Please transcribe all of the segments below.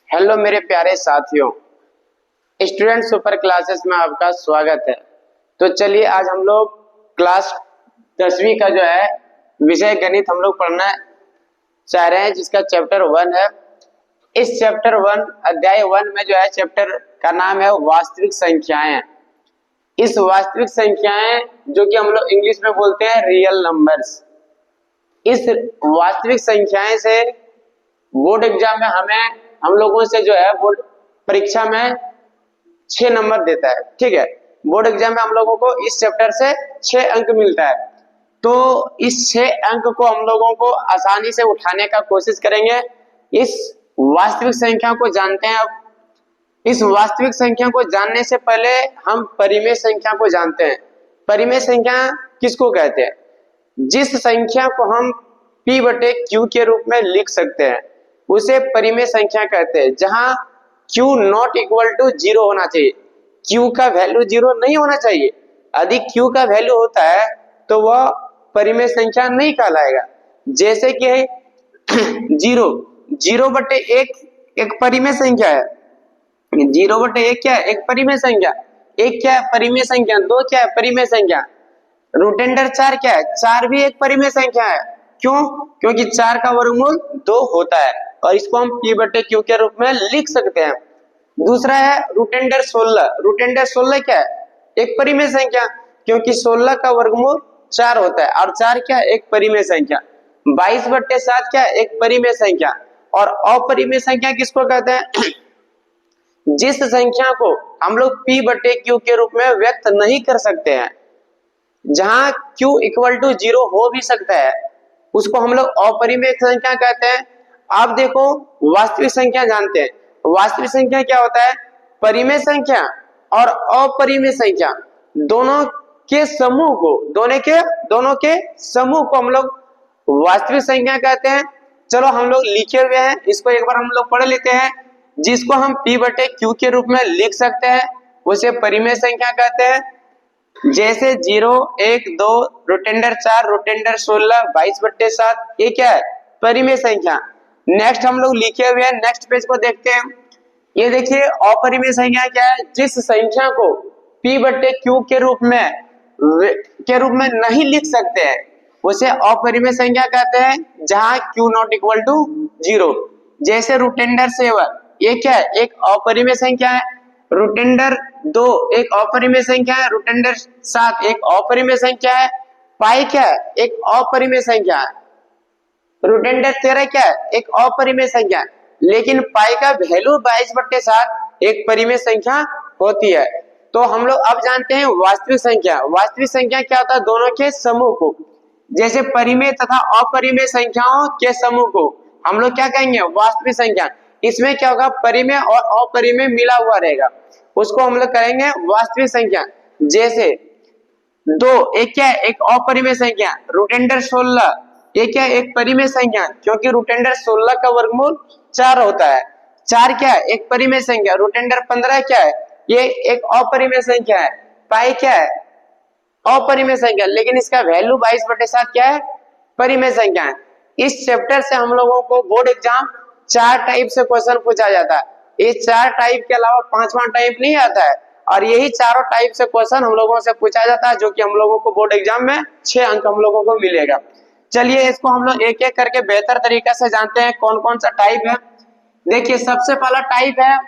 Hello मेरे प्यारे साथियों, स्टूडेंट सुपर क्लासेस में आपका स्वागत है। तो चलिए आज हम लोग क्लास 10वीं का जो है विषय गणित हम लोग पढ़ना चाह रहे हैं, जिसका चैप्टर 1 है। इस चैप्टर 1 अध्याय 1 में जो है चैप्टर का नाम है वास्तविक संख्याएं। इस वास्तविक संख्याएं जो कि हम लोग इंग्लिश में बोलते हैं रियल नंबर्स, इस वास्तविक संख्याएं से बोर्ड एग्जाम में हम लोगों से जो है बोर्ड परीक्षा में 6 नंबर देता है। ठीक है, बोर्ड एग्जाम में हम लोगों को इस चैप्टर से 6 अंक मिलता है। तो इस 6 अंक को हम लोगों को आसानी से उठाने का कोशिश करेंगे। इस वास्तविक संख्या को जानते हैं। अब इस वास्तविक संख्या को जानने से पहले हम परिमेय संख्या को जानते हैं। परिमेय संख्या किसको कहते हैं? जिस संख्या को हम P बटे Q के रूप में लिख सकते हैं उसे परिमेय संख्या कहते हैं। जहां Q नॉट इक्वल टू 0 होना चाहिए, Q का वैल्यू 0 नहीं होना चाहिए। यदि Q का वैल्यू होता है तो वह परिमेय संख्या नहीं कहलाएगा। जैसे कि 0 बटे 1 एक परिमेय संख्या है। 0 बटे 1 क्या है? एक परिमेय संख्या। 1 क्या है? परिमेय संख्या। 2 क्या है? परिमेय संख्या। रूट अंडर 4 क्या है? 4 भी एक परिमेय संख्या है। क्यों? क्योंकि 4 का वर्गमूल 2 होता है और इसको हम P बटे Q के रूप में लिख सकते हैं। दूसरा है रूट अंडर 16। रूट अंडर 16 क्या है? एक परिमेय संख्या, क्योंकि 16 का वर्गमूल 4 होता है और 4 क्या है? एक परिमेय संख्या। 22 बटे 7 क्या है? एक परिमेय संख्या। और अपरिमेय संख्या किसको कहते हैं? जिस संख्या को हम लोग P बटे Q के रूप में व्यक्त नहीं कर सकते हैं, जहां Q इक्वल टू 0 हो भी सकता है, उसको हम लोग अपरिमेय संख्या कहते हैं। आप देखो, वास्तविक संख्या जानते हैं। वास्तविक संख्या क्या होता है? परिमेय संख्या और अपरिमेय संख्या दोनों के समूह को हम लोग वास्तविक संख्या कहते हैं। चलो हम लोग लिखे हुए हैं, इसको एक बार हम लोग पढ़ लेते हैं। जिसको हम P बटे Q के रूप में लिख सकते हैं उसे परिमेय संख्या कहते हैं। जैसे 0, 1, 2, रूट अंडर 4, रूट अंडर 16, 22 बटे 7, ये क्या है? परिमेय संख्या। नेक्स्ट हम लोग लिखे हुए हैं, नेक्स्ट पेज को देखते हैं। ये देखिए अपरिमेय संख्या क्या है? जिस संख्या को P बटे Q के रूप में नहीं लिख सकते हैं उसे अपरिमेय संख्या कहते हैं, जहां Q नॉट इक्वल टू 0। जैसे रूट अंडर 7, ये क्या है? एक अपरिमेय संख्या है। रूट अंडर 2 एक अपरिमेय संख्या है। रूट अंडर 7 एक अपरिमेय संख्या है। पाई क्या है? एक अपरिमेय संख्या है। रूट अंडर 13 क्या है? एक अपरिमेय संख्या है। लेकिन पाई का वैल्यू 22 बटे 7 एक परिमेय संख्या होती है। तो हम लोग अब जानते हैं वास्तविक संख्या। वास्तविक संख्या क्या होता है? दोनों के समूह को, जैसे परिमेय तथा अपरिमेय संख्याओं के समूह को हम लोग क्या कहेंगे? वास्तविक संख्या। इसमें क्या होगा? परिमेय और अपरिमेय मिला हुआ रहेगा, उसको हम लोग करेंगे वास्तविक संख्या। जैसे 2 एक क्या है? एक अपरिमेय संख्या। रूट अंडर 16 ये क्या है? एक परिमेय संख्या, क्योंकि रूट अंडर 16 का वर्गमूल 4 होता है। 4 क्या है? एक परिमेय संख्या। रूट अंडर 15 क्या है? ये एक अपरिमेय संख्या है। पाई क्या है? अपरिमेय संख्या, लेकिन इसका वैल्यू 22 बटे 7 क्या है? परिमेय संख्या है। इस चैप्टर से हम लोगों को बोर्ड एग्जाम 4 टाइप से क्वेश्चन पूछा जाता है। इस 4 टाइप के अलावा 5वां टाइप नहीं आता है, और यही चारों टाइप से क्वेश्चन हम लोगों से पूछा जाता है, जो कि हम लोगों को बोर्ड एग्जाम में 6 अंक हम लोगों को मिलेगा। चलिए इसको हम लोग एक एक करके बेहतर तरीके से जानते हैं कौन कौन सा टाइप है। देखिए सबसे पहला टाइप है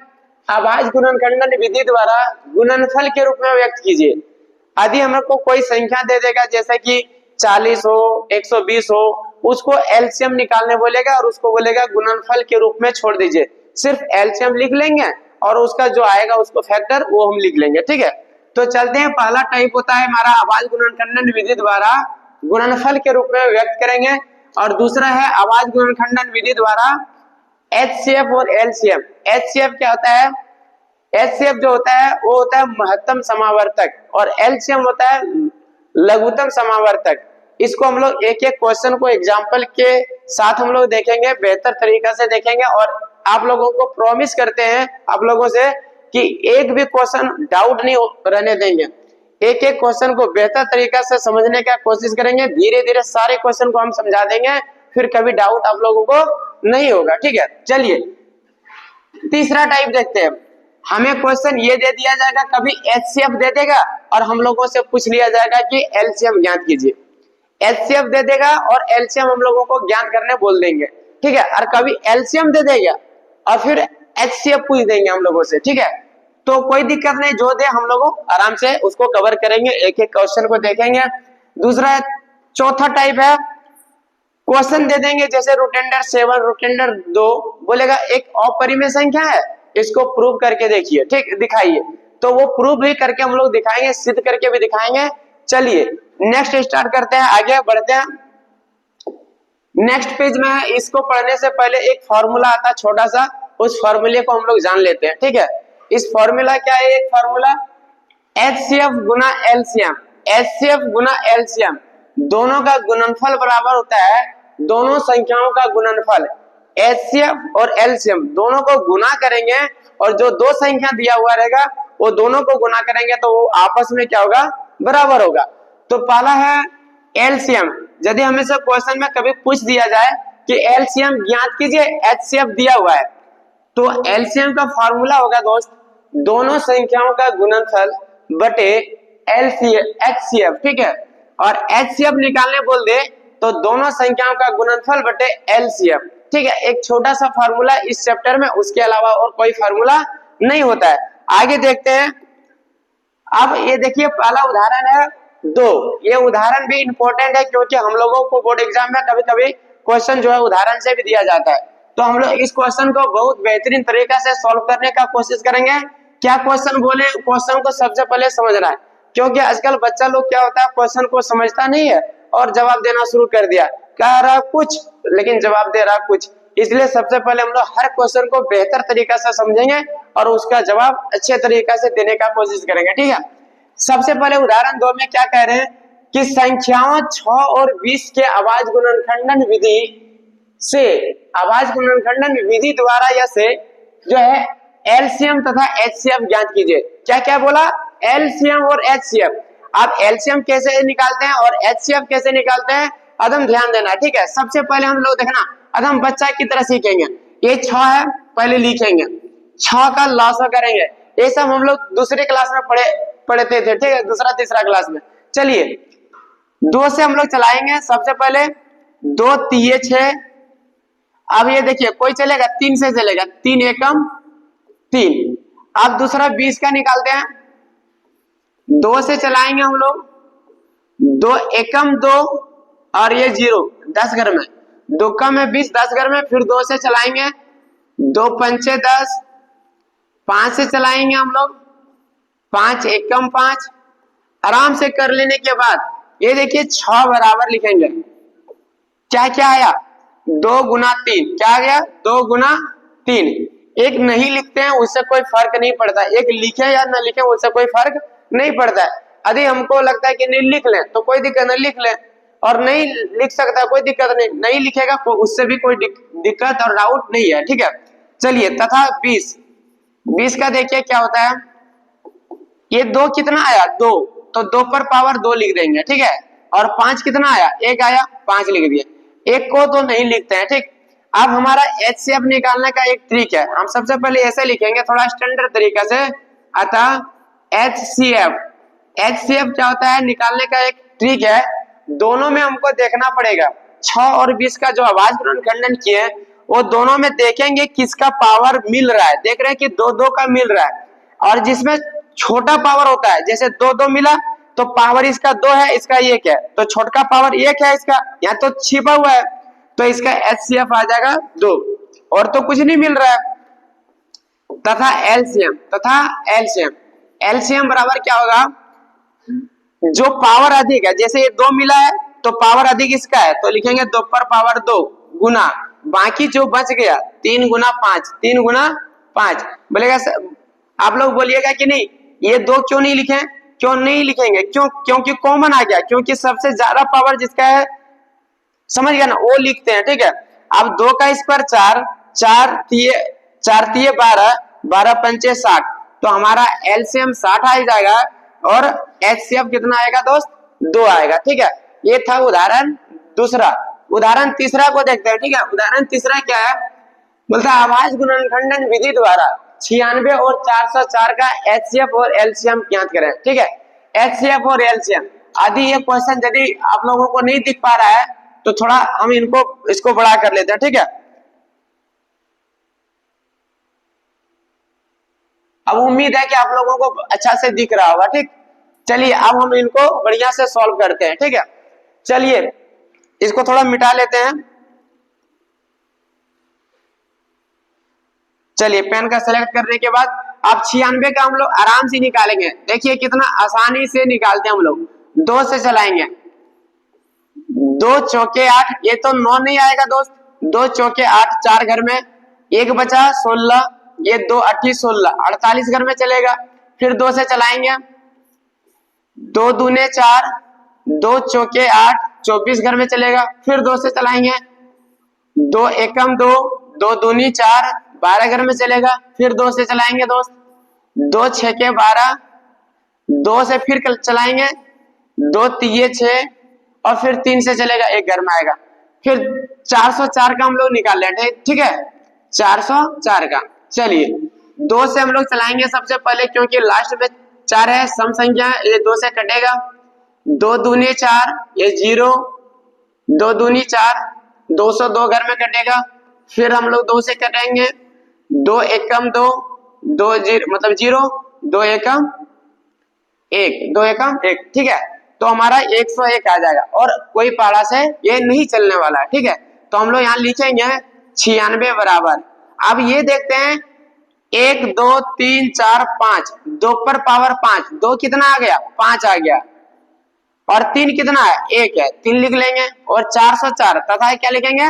अभाज्य गुणनखंडन विधि द्वारा गुणनफल के रूप में व्यक्त कीजिए। यदि हमको कोई संख्या दे देगा, जैसे कि 40 हो, 120 हो, उसको एलसीएम निकालने बोलेगा और उसको बोलेगा गुणनफल के रूप में छोड़ दीजिए। सिर्फ एलसीएम लिख लेंगे और उसका जो आएगा उसको फैक्टर वो हम लिख लेंगे। ठीक है, तो चलते हैं। पहला टाइप होता है हमारा अभाज्य गुणनखंडन विधि द्वारा गुणनफल के रूप में व्यक्त करेंगे, और दूसरा है अभाज्य गुणनखंडन विधि द्वारा एचसीएफ और एलसीएम। एचसीएफ क्या होता है? एचसीएफ जो होता है वो होता है महत्तम समावर्तक, और एलसीएम होता है लघुत्तम समावर्तक। इसको हम लोग एक एक क्वेश्चन को एग्जाम्पल के साथ हम लोग देखेंगे, बेहतर तरीका से देखेंगे, और आप लोगों को प्रॉमिस करते हैं आप लोगों से कि एक भी क्वेश्चन डाउट नहीं रहने देंगे। एक एक क्वेश्चन को बेहतर तरीका से समझने का कोशिश करेंगे। धीरे धीरे सारे क्वेश्चन को हम समझा देंगे, फिर कभी डाउट आप लोगों को नहीं होगा। ठीक है, चलिए तीसरा टाइप देखते हैं, हमें क्वेश्चन ये दे दिया जाएगा, कभी एचसीएफ दे देगा और हम लोगों से पूछ लिया जाएगा कि एलसीएम ज्ञात कीजिए। एचसीएफ दे देगा और एलसीएम हम लोगों को ज्ञात करने बोल देंगे, ठीक है। और कभी एलसीएम दे देगा और फिर एचसीएफ पूछ देंगे हम लोगों से, ठीक है। तो कोई दिक्कत नहीं, जो दे हम लोग आराम से उसको कवर करेंगे, एक एक क्वेश्चन को देखेंगे। दूसरा चौथा टाइप है, क्वेश्चन दे देंगे जैसे रूटेंडर 7, रूटेंडर 2, बोलेगा एक अपरिमेय संख्या है, इसको प्रूव करके देखिए, ठीक, दिखाइए। तो वो प्रूव भी करके हम लोग दिखाएंगे, सिद्ध करके भी दिखाएंगे। चलिए नेक्स्ट स्टार्ट करते हैं, आगे बढ़ते हैं। नेक्स्ट पेज में है, इसको पढ़ने से पहले एक फॉर्मूला आता है छोटा सा, उस फॉर्मूले को हम लोग जान लेते हैं, ठीक है। इस फॉर्मूला क्या है, एक फॉर्मूला एचसीएफ गुना एलसीएम, एचसीएफ गुना एलसीएम दोनों का गुणनफल बराबर होता है दोनों संख्याओं का गुणनफल। एचसीएफ और एलसीएम दोनों को गुना करेंगे और जो दो संख्या दिया हुआ रहेगा वो दोनों को गुना करेंगे तो वो आपस में क्या होगा, बराबर होगा। तो पहला है एलसीएम, यदि हमें से क्वेश्चन में कभी पूछ दिया जाए कि एलसीएम ज्ञात कीजिए, एचसीएफ दिया हुआ है, तो एलसीएम का फॉर्मूला होगा दोस्त दोनों संख्याओं का गुणनफल बटे एचसीएफ, ठीक है। और एचसीएफ निकालने बोल दे तो दोनों संख्याओं का गुणनफल बटे एलसीएफ, ठीक है। एक छोटा सा फार्मूला इस चैप्टर में, उसके अलावा और कोई फार्मूला नहीं होता है। आगे देखते हैं। अब ये देखिए पहला उदाहरण है 2, ये उदाहरण भी इंपॉर्टेंट है क्योंकि हम लोगों को बोर्ड एग्जाम में कभी कभी क्वेश्चन जो है उदाहरण से भी दिया जाता है। तो हम लोग इस क्वेश्चन को बहुत बेहतरीन तरीका से सॉल्व करने का कोशिश करेंगे। क्या क्वेश्चन बोले, क्वेश्चन को सबसे पहले समझना है, क्योंकि आजकल बच्चा लोग क्या होता है क्वेश्चन को समझता नहीं है और जवाब देना शुरू कर दिया, कह रहा कुछ लेकिन जवाब दे रहा कुछ। इसलिए सबसे पहले हम लोग हर क्वेश्चन को बेहतर तरीका से समझेंगे और उसका जवाब अच्छे तरीके से देने का कोशिश करेंगे, ठीक है। सबसे पहले उदाहरण 2 में क्या कह रहे हैं कि संख्याओं 6 और 20 के आवाज गुणनखंडन विधि से, आवाज गुणनखंडन विधि द्वारा या से जो है एलसीएम तथा एचसीएफ ज्ञात कीजिए। क्या क्या बोला, एलसीएम और एचसीएफ। आप एलसीएम कैसे निकालते हैं और एचसीएफ कैसे निकालते हैं अदम ध्यान देना, ठीक है। सबसे पहले हम लोग देखना अदम बच्चा की तरह सीखेंगे। ये 6 है, पहले लिखेंगे, 6 का लॉस करेंगे। ये सब हम लोग दूसरे क्लास में पढ़ते थे, ठीक है, दूसरा तीसरा क्लास में। चलिए 2 से हम लोग चलाएंगे। सबसे पहले 2 3 6। अब ये देखिए कोई चलेगा 3 से चलेगा, 3 एकम 3। अब दूसरा 20 का निकालते हैं, 2 से चलाएंगे हम लोग, 2 एकम 2 और ये 0 10 घर में, 2 कम है 20 10 घर में। फिर 2 से चलाएंगे, 2 पंचे 10, 5 से चलाएंगे हम लोग, 5 एकम 5। आराम से कर लेने के बाद ये देखिए 6 बराबर लिखेंगे। क्या क्या आया, 2 गुना 3, क्या आ गया 2 गुना 3। एक नहीं लिखते हैं उससे कोई फर्क नहीं पड़ता, एक लिखे या ना लिखे उससे कोई फर्क नहीं पड़ता है। यदि हमको लगता है कि नहीं लिख लें तो कोई दिक्कत नहीं, लिख लें, और नहीं लिख सकता कोई दिक्कत नहीं, नहीं लिखेगा उससे भी कोई दिक्कत और डाउट नहीं है, ठीक है। चलिए तथा 20 का देखिए क्या होता है, ये 2 कितना आया 2, तो 2 पर पावर 2 लिख देंगे, ठीक है। और 5 कितना आया 1 आया, 5 लिख दिए। 1 को तो नहीं लिखते हैं, ठीक। अब हमारा एचसीएफ निकालने का एक ट्रिक है, हम सबसे पहले ऐसे लिखेंगे थोड़ा स्टैंडर्ड तरीका से। अतः एचसीएफ क्या होता है निकालने का एक ट्रिक है। दोनों में हमको देखना पड़ेगा 6 और 20 का जो आवाज गुणनखंडन किए वो दोनों में देखेंगे किसका पावर मिल रहा है। देख रहे हैं कि 2 का मिल रहा है, और जिसमें छोटा पावर होता है जैसे 2 मिला तो पावर इसका 2 है, इसका 1 है, तो छोटा पावर 1 है इसका, यहाँ तो छिपा हुआ है, तो इसका एचसीएफ आ जाएगा 2, और तो कुछ नहीं मिल रहा है। तथा एलसीएम बराबर क्या होगा, जो पावर अधिक है, जैसे ये 2 मिला है तो पावर अधिक इसका है, तो लिखेंगे 2 पर पावर 2 गुना बाकी जो बच गया 3 गुना 5, 3 गुना 5 बोलेगा। आप लोग बोलिएगा कि नहीं ये 2 क्यों नहीं लिखे, क्यों नहीं लिखेंगे, क्योंकि कॉमन आ गया, क्योंकि सबसे ज्यादा पावर जिसका है समझ गया ना, वो लिखते हैं, ठीक है। अब 2 का स्क्वायर 4, 4 तिये 12, 12 पंचे 60, तो हमारा एलसीएम 60 आ जाएगा और एचसीएफ कितना आएगा दोस्त 2 आएगा, ठीक है। ये था उदाहरण दूसरा। उदाहरण तीसरा को देखते हैं, ठीक है। उदाहरण तीसरा क्या है, बोलता है आभाज्य गुणनखंडन विधि द्वारा 96 और 404 का एचसीएफ और एलसीएम ज्ञात करें। ठीक है, एचसीएफ और एलसीएम आदि ये क्वेश्चन यदि आप लोगों को नहीं दिख पा रहा है तो थोड़ा हम इसको बड़ा कर लेते हैं। ठीक है, अब उम्मीद है कि आप लोगों को अच्छा से दिख रहा होगा। ठीक, चलिए अब हम इनको बढ़िया से सॉल्व करते हैं। ठीक है, चलिए इसको थोड़ा मिटा लेते हैं। चलिए पेन का सेलेक्ट करने के बाद अब 96 का हम लोग आराम से निकालेंगे। देखिए कितना आसानी से निकालते हैं हम लोग। 2 से चलाएंगे, 2 चौके 8, ये तो 9 नहीं आएगा दोस्त। 2 चौके 8, 4 घर में, 1 बचा 16, ये 2 8 16, 48 घर में चलेगा। फिर 2 से चलाएंगे, 2 दूने 4, 2 चौके 8, 24 घर में चलेगा। फिर 2 से चलाएंगे, 2 एकम 2, 2 दूनी 4, 12 घर में चलेगा। फिर 2 से चलाएंगे दोस्त, 2 छके 12, 2 से फिर चलाएंगे, 2 तीये 6 और फिर 3 से चलेगा, 1 घर में आएगा। फिर 404 का हम लोग निकाल लेंगे। ठीक है, 404 का चलिए 2 से हम लोग चलाएंगे सबसे पहले, क्योंकि लास्ट में 4 है, सम संख्या है, ये 2 से कटेगा। 2 दूनी 4, ये 0, 2 दूनी 4, 202 घर में कटेगा। फिर हम लोग 2 से कटेंगे, 2 एकम 2, 2 मतलब 0, 2 एकम 1, 2 एकम 1। ठीक है, तो हमारा 101 आ जाएगा और कोई पारा से ये नहीं चलने वाला है। ठीक है, तो हम लोग यहाँ लिखेंगे 96 बराबर। अब ये देखते हैं 1 2 3 4 5, 2 पर पावर 5, 2 कितना आ गया, 5 आ गया, और 3 कितना है, 1 है, 3 लिख लेंगे। और 404 तथा क्या लिखेंगे,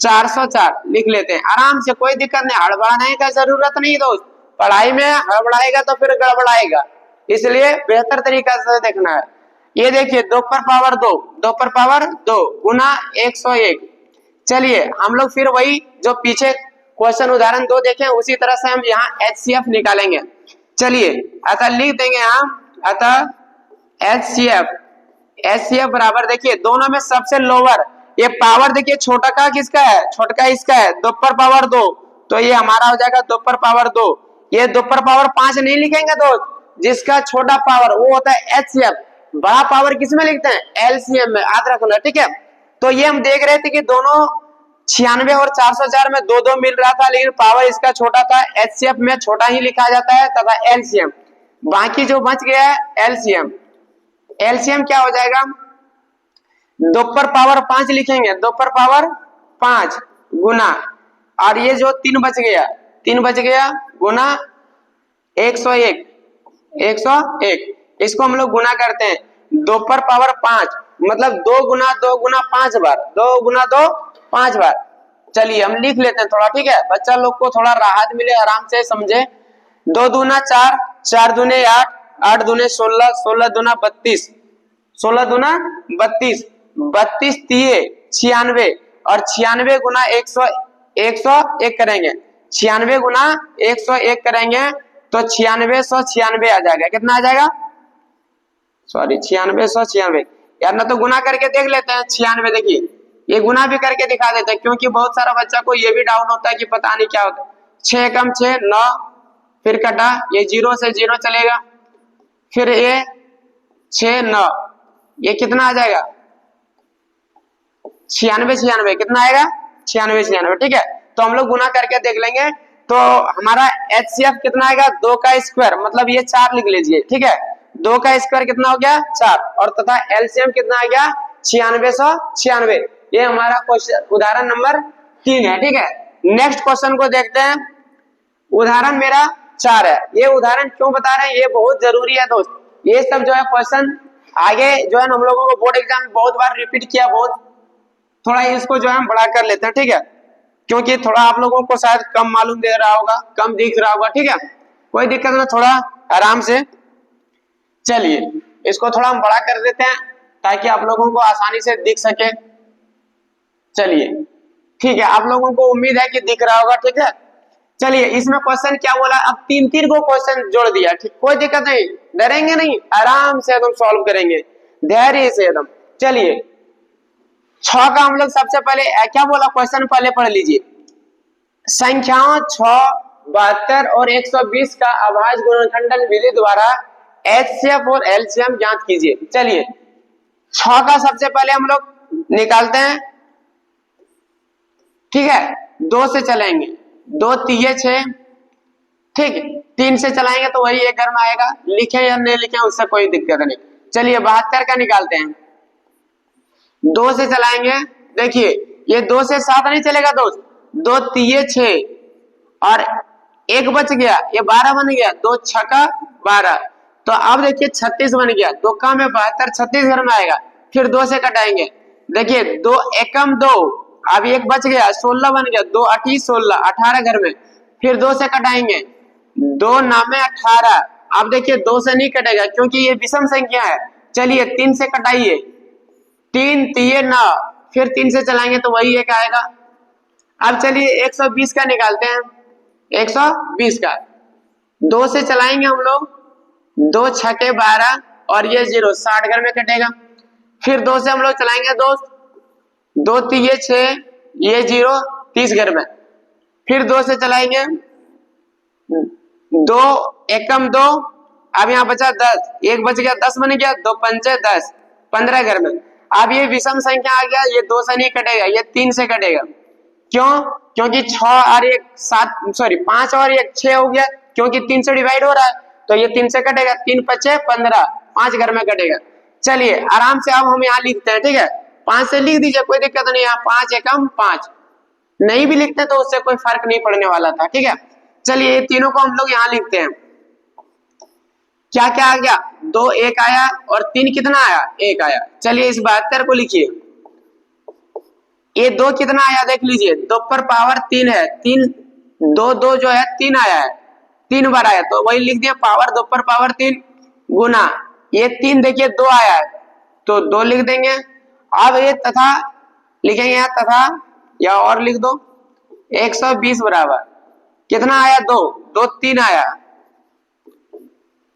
404 लिख लेते हैं आराम से, कोई दिक्कत नहीं, हड़बड़ाने का जरूरत नहीं दोस्त। पढ़ाई में हड़बड़ाएगा तो फिर गड़बड़ाएगा, इसलिए बेहतर तरीका से देखना है। ये देखिए 2 पर पावर 2, 2 पर पावर 2 गुना 101। चलिए हम लोग फिर वही जो पीछे क्वेश्चन उदाहरण 2 देखें उसी तरह से हम यहाँ एचसीएफ निकालेंगे। चलिए अतः लिख देंगे हम, अतः एचसीएफ बराबर, देखिए दोनों में सबसे लोअर ये पावर, देखिए छोटा का किसका है, छोटा इसका है, 2 पर पावर 2, तो ये हमारा हो जाएगा 2 पर पावर 2। ये 2 पर पावर 5 नहीं लिखेंगे दोस्त, जिसका छोटा पावर वो होता है एचसीएफ, बड़ा पावर किसमें लिखते हैं, एलसीएम में, याद रखना। ठीक है, तो ये हम देख रहे थे कि दोनों 96 और 404 में 2-2 मिल रहा था, लेकिन पावर इसका छोटा था, एचसीएफ में छोटा ही लिखा जाता है तथा एलसीएम, बाकी जो बच गया है एलसीएम। एलसीएम क्या हो जाएगा, 2 पर पावर 5 लिखेंगे, 2 पर पावर 5 गुना, और ये जो 3 बच गया, 3 बच गया गुना 101, 101, इसको हम लोग गुना करते हैं, 2 पर पावर 5 मतलब 2 गुना 2 गुना 5 बार, 2 गुना 2 5 बार। चलिए हम लिख लेते हैं थोड़ा। ठीक है, बच्चा लोग को थोड़ा राहत मिले, आराम से समझे। 2 दूना 4, 4 दूने 8, 8 दूने 16, 16 दूना 32, 16 दूना 32, 32 तिये 96, और 96 गुना 101 करेंगे, 96 गुना 101 करेंगे तो 9696 आ जाएगा। कितना आ जाएगा, सॉरी 9696 यार, ना तो गुना करके देख लेते हैं 96। देखिए ये गुना भी करके दिखा देते हैं, क्योंकि बहुत सारा बच्चा को ये भी डाउट होता है कि पता नहीं क्या होता है। 6 कम 6 9, फिर कटा, ये 0 से 0 चलेगा, फिर ये 6 9, ये कितना आ जाएगा 96 कितना आएगा 96। ठीक है, तो हम लोग गुना करके देख लेंगे, तो हमारा एचसीएफ कितना आएगा, 2 का स्क्वायर, मतलब ये 4 लिख लीजिए। ठीक है, 2 का स्क्वायर कितना हो गया 4, और तथा एलसीएम कितना आ गया 9696। ये हमारा क्वेश्चन उदाहरण नंबर 3 है। ठीक है, नेक्स्ट क्वेश्चन को देखते हैं। उदाहरण मेरा 4 है। ये उदाहरण क्यों बता रहे हैं, ये बहुत जरूरी है दोस्त। ये सब जो है क्वेश्चन आगे जो है हम लोगों को बोर्ड एग्जाम में बहुत बार रिपीट किया, बहुत थोड़ा इसको जो है हम बड़ा कर लेते हैं। ठीक है, क्योंकि थोड़ा आप लोगों को शायद कम मालूम दे रहा होगा, कम दिख रहा होगा। ठीक है, कोई दिक्कत नहीं, थोड़ा आराम से। चलिए इसको थोड़ा हम बड़ा कर देते हैं ताकि आप लोगों को आसानी से दिख सके। चलिए ठीक है, आप लोगों को उम्मीद है कि दिख रहा होगा। ठीक है, चलिए इसमें क्वेश्चन क्या बोला, अब 3-3 को क्वेश्चन जोड़ दिया। ठीक, कोई दिक्कत नहीं, डरेंगे नहीं, आराम से एकदम सॉल्व करेंगे, धैर्य से एकदम। चलिए 6 का हम लोग सबसे पहले क्या बोला क्वेश्चन, पहले पढ़ लीजिए। संख्याओं 6, 72 और 120 का अभाज्य गुणनखंडन विधि द्वारा एचसीएफ और एलसीएम ज्ञात कीजिए। चलिए 6 का सबसे पहले हम लोग निकालते हैं, ठीक है। 2 से चलेंगे, 2 3 6, ठीक। 3 से चलाएंगे तो वही एक घर में आएगा, लिखे या नहीं लिखे उससे कोई दिक्कत नहीं। चलिए 72 का निकालते हैं, 2 से चलाएंगे, देखिए ये 2 से 7 नहीं चलेगा दोस्त, 2 3 6 और 1 बच गया, ये 12 बन गया, 2 6 12, तो अब देखिए 36 बन गया, 2 का में 72, 36 घर में आएगा। फिर 2 से कटाएंगे, देखिए 2 एकम 2, अब 1 बच गया, 16 बन गया, 2 8 16, 18 घर में। फिर 2 से कटाएंगे, 2 9 18, अब देखिए 2 से नहीं कटेगा क्योंकि ये विषम संख्या है। चलिए 3 से कटाइए, 3 3 9, फिर 3 से चलाएंगे तो वही एक आएगा। अब चलिए 120 का निकालते हैं, 120 का 2 से चलाएंगे हम लोग, 2 6 12 और ये 0, 60 घर में कटेगा। फिर 2 से हम लोग चलाएंगे दोस्त, 2 3 6, ये 0, 30 घर में। फिर 2 से चलाएंगे, 2 एकम 2, अब यहाँ बचा 10, 1 बच गया, 10 बन गया, 2 5 10, 15 घर में। अब ये विषम संख्या आ गया, ये 2 से नहीं कटेगा, ये 3 से कटेगा। क्यों? क्योंकि 6 और 1 7, सॉरी 5 और 1 6 हो गया, क्योंकि 3 से डिवाइड हो रहा है तो ये 3 से कटेगा, 3 5 15, 5 घर में कटेगा। चलिए आराम से अब हम यहाँ लिखते हैं, ठीक है। 5 से लिख दीजिए, कोई दिक्कत नहीं, यहाँ 5 एकम 5, नहीं भी लिखते तो उससे कोई फर्क नहीं पड़ने वाला था, ठीक है। चलिए ये तीनों को हम लोग यहाँ लिखते हैं, क्या क्या आ गया, 2 1 आया और 3 कितना आया, 1 आया। चलिए इस 72 को लिखिए, ये 2 कितना आया देख लीजिए, 2 पर पावर 3 है, 3 2 2 जो है 3 आया है, 3 बार आया तो वही लिख दिया, पावर 2 पर पावर 3 गुना ये 3 देखिए 2 आया है तो 2 लिख देंगे। अब ये तथा लिखेंगे यहाँ, तथा या और लिख दो, 120 बराबर कितना आया, 2 2 3 आया,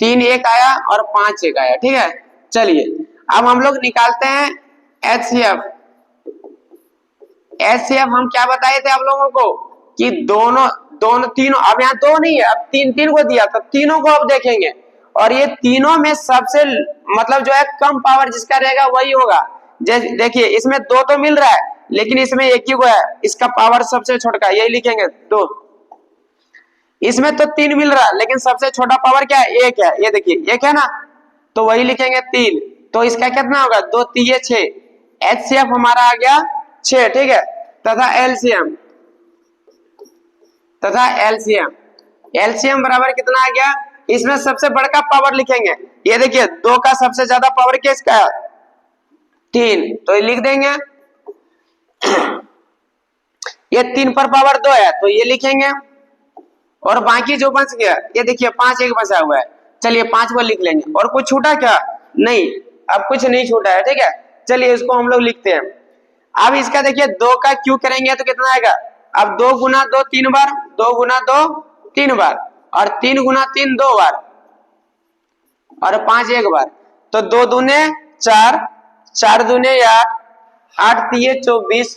3 1 आया और 5 1 आया, ठीक है। चलिए अब हम लोग निकालते हैं एचसीएफ। एचसीएफ हम क्या बताए थे आप लोगों को कि दोनों तीनों, अब यहाँ 2 नहीं है, अब 3 को दिया तो तीनों को अब देखेंगे और ये तीनों में सबसे मतलब जो है कम पावर जिसका रहेगा वही होगा। जैसे देखिए इसमें 2 तो मिल रहा है लेकिन इसमें 1 ही को है, इसका पावर सबसे छोटा, यही लिखेंगे 2। इसमें तो 3 मिल रहा है लेकिन सबसे छोटा पावर क्या है, 1 है, ये देखिए 1 है ना, तो वही लिखेंगे 3। तो इसका कितना होगा, 2 3 6, एचसीएफ हमारा आ गया 6, ठीक है। तथा एलसीएम बराबर कितना आ गया, इसमें सबसे बड़का पावर लिखेंगे, ये देखिए 2 का सबसे ज्यादा पावर किसका है, 3, तो ये लिख देंगे। ये 3 पर पावर 2 है तो ये लिखेंगे और बाकी जो बच गया ये देखिए 5 1 बचा हुआ है, चलिए 5 को लिख लेंगे। और कुछ छूटा क्या, नहीं, अब कुछ नहीं छूटा है, ठीक है। चलिए इसको हम लोग लिखते हैं। अब इसका देखिए 2 का क्यू करेंगे तो कितना आएगा, अब 2 गुना 2 3 बार, 2 गुना 2 3 बार और 3 गुना 3 2 बार और 5 1 बार, तो 2 दूने 4, 4 दूने 8, 8 3 24,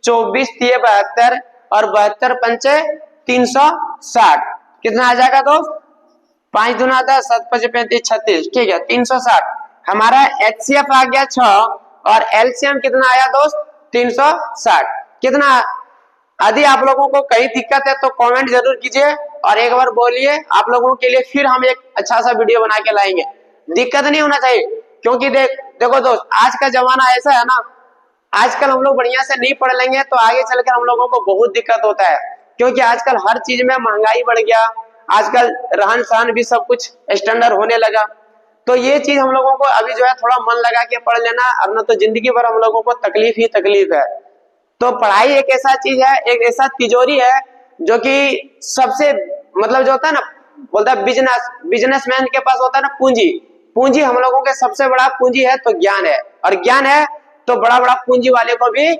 24 3 72 और 72 पंचे 360, कितना आ जाएगा दोस्त, 5 दूना 10, 7 5 35 36, ठीक है 360। हमारा एचसीएफ आ गया 6 और एलसीएम कितना आया दोस्त, 360। कितना, यदि आप लोगों को कहीं दिक्कत है तो कमेंट जरूर कीजिए और एक बार बोलिए, आप लोगों के लिए फिर हम एक अच्छा सा वीडियो बना के लाएंगे। दिक्कत नहीं होना चाहिए क्योंकि देखो दोस्त, आज का जमाना ऐसा है ना, आजकल हम लोग बढ़िया से नहीं पढ़ लेंगे तो आगे चलकर हम लोगों को बहुत दिक्कत होता है, क्योंकि आजकल हर चीज में महंगाई बढ़ गया, आजकल रहन सहन भी सब कुछ स्टैंडर्ड होने लगा। तो ये चीज हम लोगों को अभी जो है थोड़ा मन लगा के पढ़ लेना, और न तो जिंदगी भर हम लोगों को तकलीफ ही तकलीफ है। तो पढ़ाई एक ऐसा चीज है, एक ऐसा तिजोरी है जो कि सबसे मतलब जो होता है ना, बोलता है बिजनेसमैन के पास होता है ना पूंजी हम लोगों के सबसे बड़ा पूंजी है तो ज्ञान है, और ज्ञान है तो बड़ा बड़ा पूंजी वाले को भी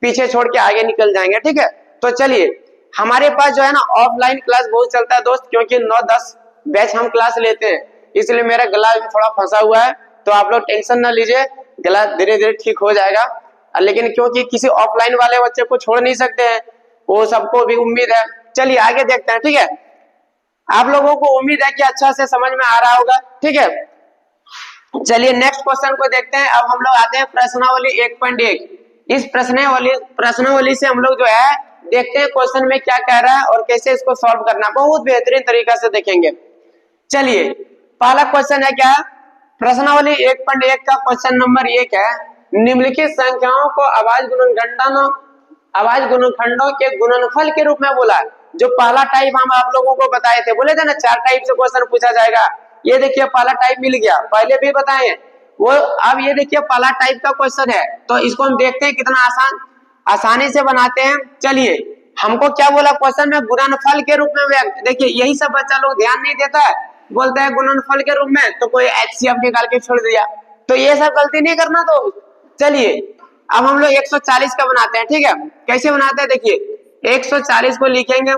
पीछे छोड़ के आगे निकल जाएंगे, ठीक है। तो चलिए हमारे पास जो है ना ऑफलाइन क्लास बहुत चलता है दोस्त, क्योंकि 9-10 बैच हम क्लास लेते हैं, इसलिए मेरा गला भी थोड़ा फंसा हुआ है, तो आप लोग टेंशन ना लीजिए, गला धीरे धीरे ठीक हो जाएगा। लेकिन क्योंकि किसी ऑफलाइन वाले बच्चे को छोड़ नहीं सकते हैं, वो सबको भी उम्मीद है। चलिए आगे देखते हैं, ठीक है। आप लोगों को उम्मीद है कि अच्छा से समझ में आ रहा होगा, ठीक है। चलिए नेक्स्ट क्वेश्चन को देखते हैं। अब हम लोग आते हैं प्रश्नावली 1.1। इस प्रश्नावली से हम लोग जो है देखते हैं क्वेश्चन में क्या कह रहा है और कैसे इसको सॉल्व करना, बहुत बेहतरीन तरीका से देखेंगे। चलिए पहला क्वेश्चन है क्या, प्रश्नावली 1.1 का क्वेश्चन नंबर 1 है, निम्नलिखित संख्याओं को अभाज्य गुणनखंडों के गुणनफल के रूप में बोला। जो पहला टाइप हम आप लोगों को बताए थे, बोले थे ना 4 टाइप से क्वेश्चन पूछा जाएगा। ये देखिए पहला टाइप मिल गया, पहले भी बताए वो। अब ये देखिए पहला टाइप का क्वेश्चन है, तो इसको हम देखते हैं कितना आसानी से बनाते हैं। चलिए हमको क्या बोला क्वेश्चन में, गुणनफल के रूप में व्यक्त। देखिए यही सब बच्चा लोग ध्यान नहीं देता है, बोलते हैं गुणनफल के रूप में, तो कोई एचसीएफ निकाल के छोड़ दिया। तो ये सब गलती नहीं करना। तो चलिए अब हम लोग 140 का बनाते हैं, ठीक है। कैसे बनाते हैं देखिए, 140 को लिखेंगे,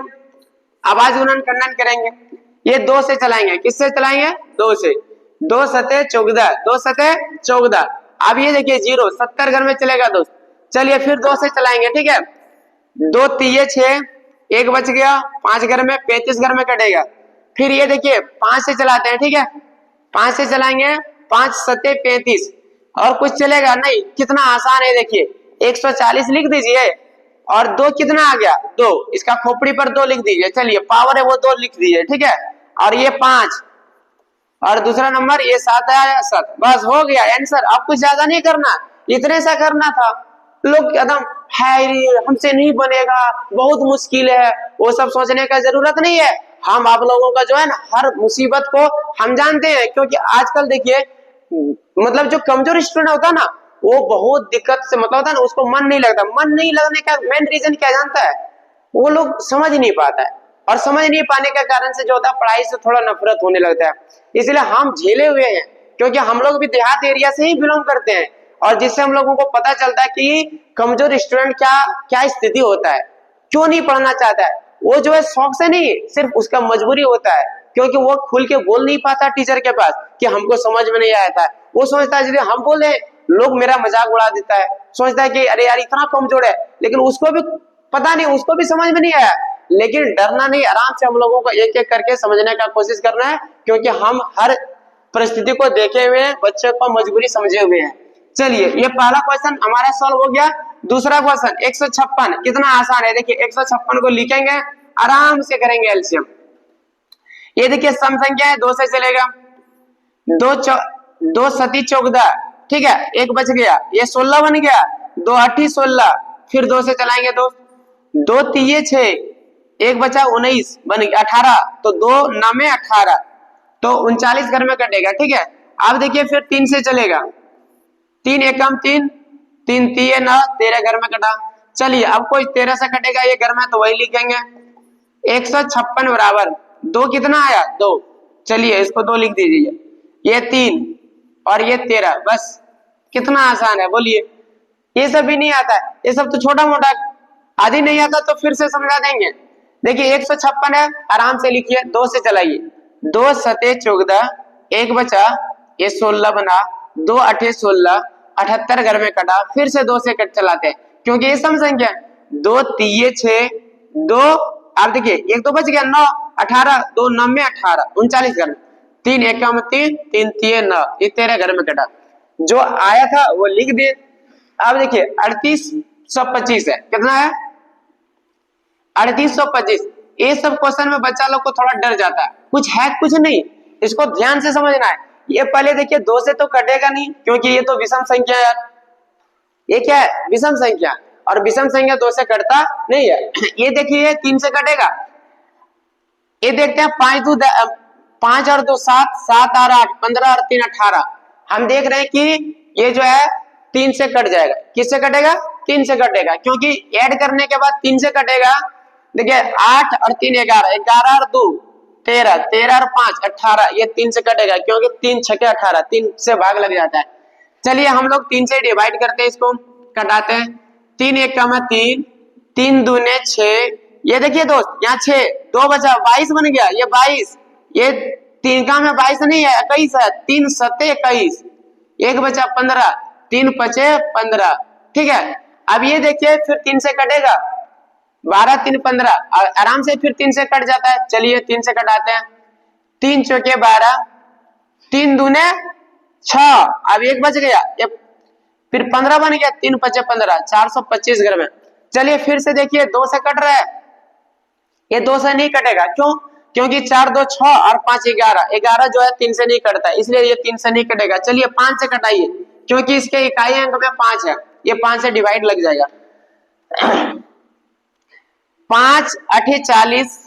अभाज्य गुणनखंडन करेंगे, ये 2 से चलाएंगे। किससे चलाएंगे, 2 से। 2 सते 14, 2 सते 14। अब ये देखिए 0 70 घर में चलेगा दोस्त। चलिए फिर 2 से चलाएंगे, ठीक है। 2 3 6, 1 बच गया, 5 घर में 35 घर में कटेगा। फिर ये देखिए 5 से चलाते हैं, ठीक है। 5 से चलाएंगे, 5 सते 35, और कुछ चलेगा नहीं। कितना आसान है देखिए, 140 लिख दीजिए और 2 कितना आ गया, 2, इसका खोपड़ी पर 2 लिख दीजिए। चलिए पावर है वो 2 लिख दीजिए, ठीक है। और ये 5 और दूसरा नंबर ये 7 आया, 7, बस हो गया आंसर। अब कुछ ज्यादा नहीं करना, इतने सा करना था। लोग एकदम है हमसे नहीं बनेगा, बहुत मुश्किल है, वो सब सोचने का जरूरत नहीं है। हम आप लोगों का जो है ना हर मुसीबत को हम जानते हैं, क्योंकि आजकल देखिए मतलब जो कमजोर स्टूडेंट होता है ना, वो बहुत दिक्कत से मतलब होता है ना, उसको मन नहीं लगता। मन नहीं लगने का मेन रीजन क्या जानता है, वो लोग समझ नहीं पाता है, और समझ नहीं पाने के कारण से जो होता है पढ़ाई से थोड़ा नफरत होने लगता है। इसलिए हम झेले हुए हैं, क्योंकि हम लोग भी देहात एरिया से ही बिलोंग करते हैं, और जिससे हम लोगों को पता चलता है कि कमजोर स्टूडेंट क्या स्थिति होता है, क्यों नहीं पढ़ना चाहता है। वो जो है शौक से नहीं, सिर्फ उसका मजबूरी होता है, क्योंकि वो खुल के बोल नहीं पाता टीचर के पास कि हमको समझ में नहीं आता है। वो सोचता है यदि हम बोले लोग मेरा मजाक उड़ा देता है, सोचता है कि अरे यार इतना कमजोर है, लेकिन उसको भी पता नहीं, उसको भी समझ में नहीं आया। लेकिन डरना नहीं, आराम से हम लोगों को एक एक करके समझने का कोशिश करना है, क्योंकि हम हर परिस्थिति को देखे हुए हैं, बच्चे को मजबूरी समझे हुए हैं। चलिए ये पहला क्वेश्चन हमारा सॉल्व हो गया। दूसरा क्वेश्चन 156, कितना आसान है देखिए। 156 को लिखेंगे, आराम से करेंगे एलसीएम। ये देखिए सम संख्या है, 2 से चलेगा, 2 सती 14, ठीक है। 1 बच गया, ये 16 बन गया, 2 8 16, फिर 2 से चलाएंगे दोस्त। 2 3 6, 1 बचा 19 बन गया 18, तो 2 9 18, तो 39 घर में कटेगा, ठीक है। अब देखिए फिर 3 से चलेगा, 3 एकम 3, 3 3 9, 13 घर में कटा। चलिए अब कोई 13 से कटेगा ये घर में, तो वही लिखेंगे। 156 बराबर 2 कितना आया, 2। चलिए इसको 2 लिख दीजिए, ये 3 और ये 13, बस। कितना आसान है बोलिए। ये सब भी नहीं आता है, ये सब तो छोटा मोटा। आदि नहीं आता तो फिर से समझा देंगे। देखिए 156 है, आराम से लिखिए, 2 से चलाइए। 2 सते 14, 1 बचा, ये 16 बना, 2 8 16, 78 घर में कटा, फिर से 2 से कट चलाते हैं, क्योंकि ये सम संख्या। 2 3 6, 2, आप देखिए 1 तो बच गया, 9 18, 2 9 18, 39 घर में। 3 एकम 3, 3 3 9, ये 13 घर में कटा। जो आया था वो लिख दिए। अब देखिए 3825 है, कितना है 3825। ये सब क्वेश्चन में बच्चा लोग को थोड़ा डर जाता है, कुछ है कुछ नहीं, इसको ध्यान से समझना है। ये पहले देखिए 2 से तो कटेगा नहीं, क्योंकि ये तो विषम संख्या है यार। ये क्या है, विषम संख्या, और विषम संख्या 2 से कटता नहीं है। ये देखिए 3 से कटेगा। ये देखते हैं 5 और 2 7, 7 और 8 15 और 3 18। हम देख रहे हैं कि ये जो है 3 से कट जाएगा। किससे कटेगा, 3 से कटेगा, क्योंकि ऐड करने के बाद 3 से कटेगा। देखिए 8 और 3 11, 11 और 2 13, 13 और 5 18, ये 3 से कटेगा, क्योंकि 3 छके 18, 3 से भाग लग जाता है। चलिए हम लोग 3 से डिवाइड करते हैं, इसको कटाते हैं। 3 1 का 3, 3 दूने 6, ये देखिए दोस्त यहाँ 6, 2 बचा 22 बन गया, ये 22, ये 3 का में 22 नहीं है 21 है, 3 सते 21, 1 बचा 15, 3 पचे 15, ठीक है। अब ये देखिए फिर 3 से कटेगा, 12 3 15, आराम से फिर 3 से कट जाता है। चलिए 3 से कटाते हैं। 3 चौके 12, 3 दूने 6, अब एक बच गया, ये फिर 15 बन गया, 3 5 15, 425 घर में। चलिए फिर से देखिए 2 से कट रहा है, ये 2 से नहीं कटेगा, क्यों? क्योंकि 4 2 6 और 5 11, 11 जो है 3 से नहीं कटता, इसलिए ये 3 से नहीं कटेगा। चलिए 5 से कटाइए, क्योंकि इसके इकाई अंक में 5 है, ये 5 से डिवाइड लग जाएगा। 5 8 40,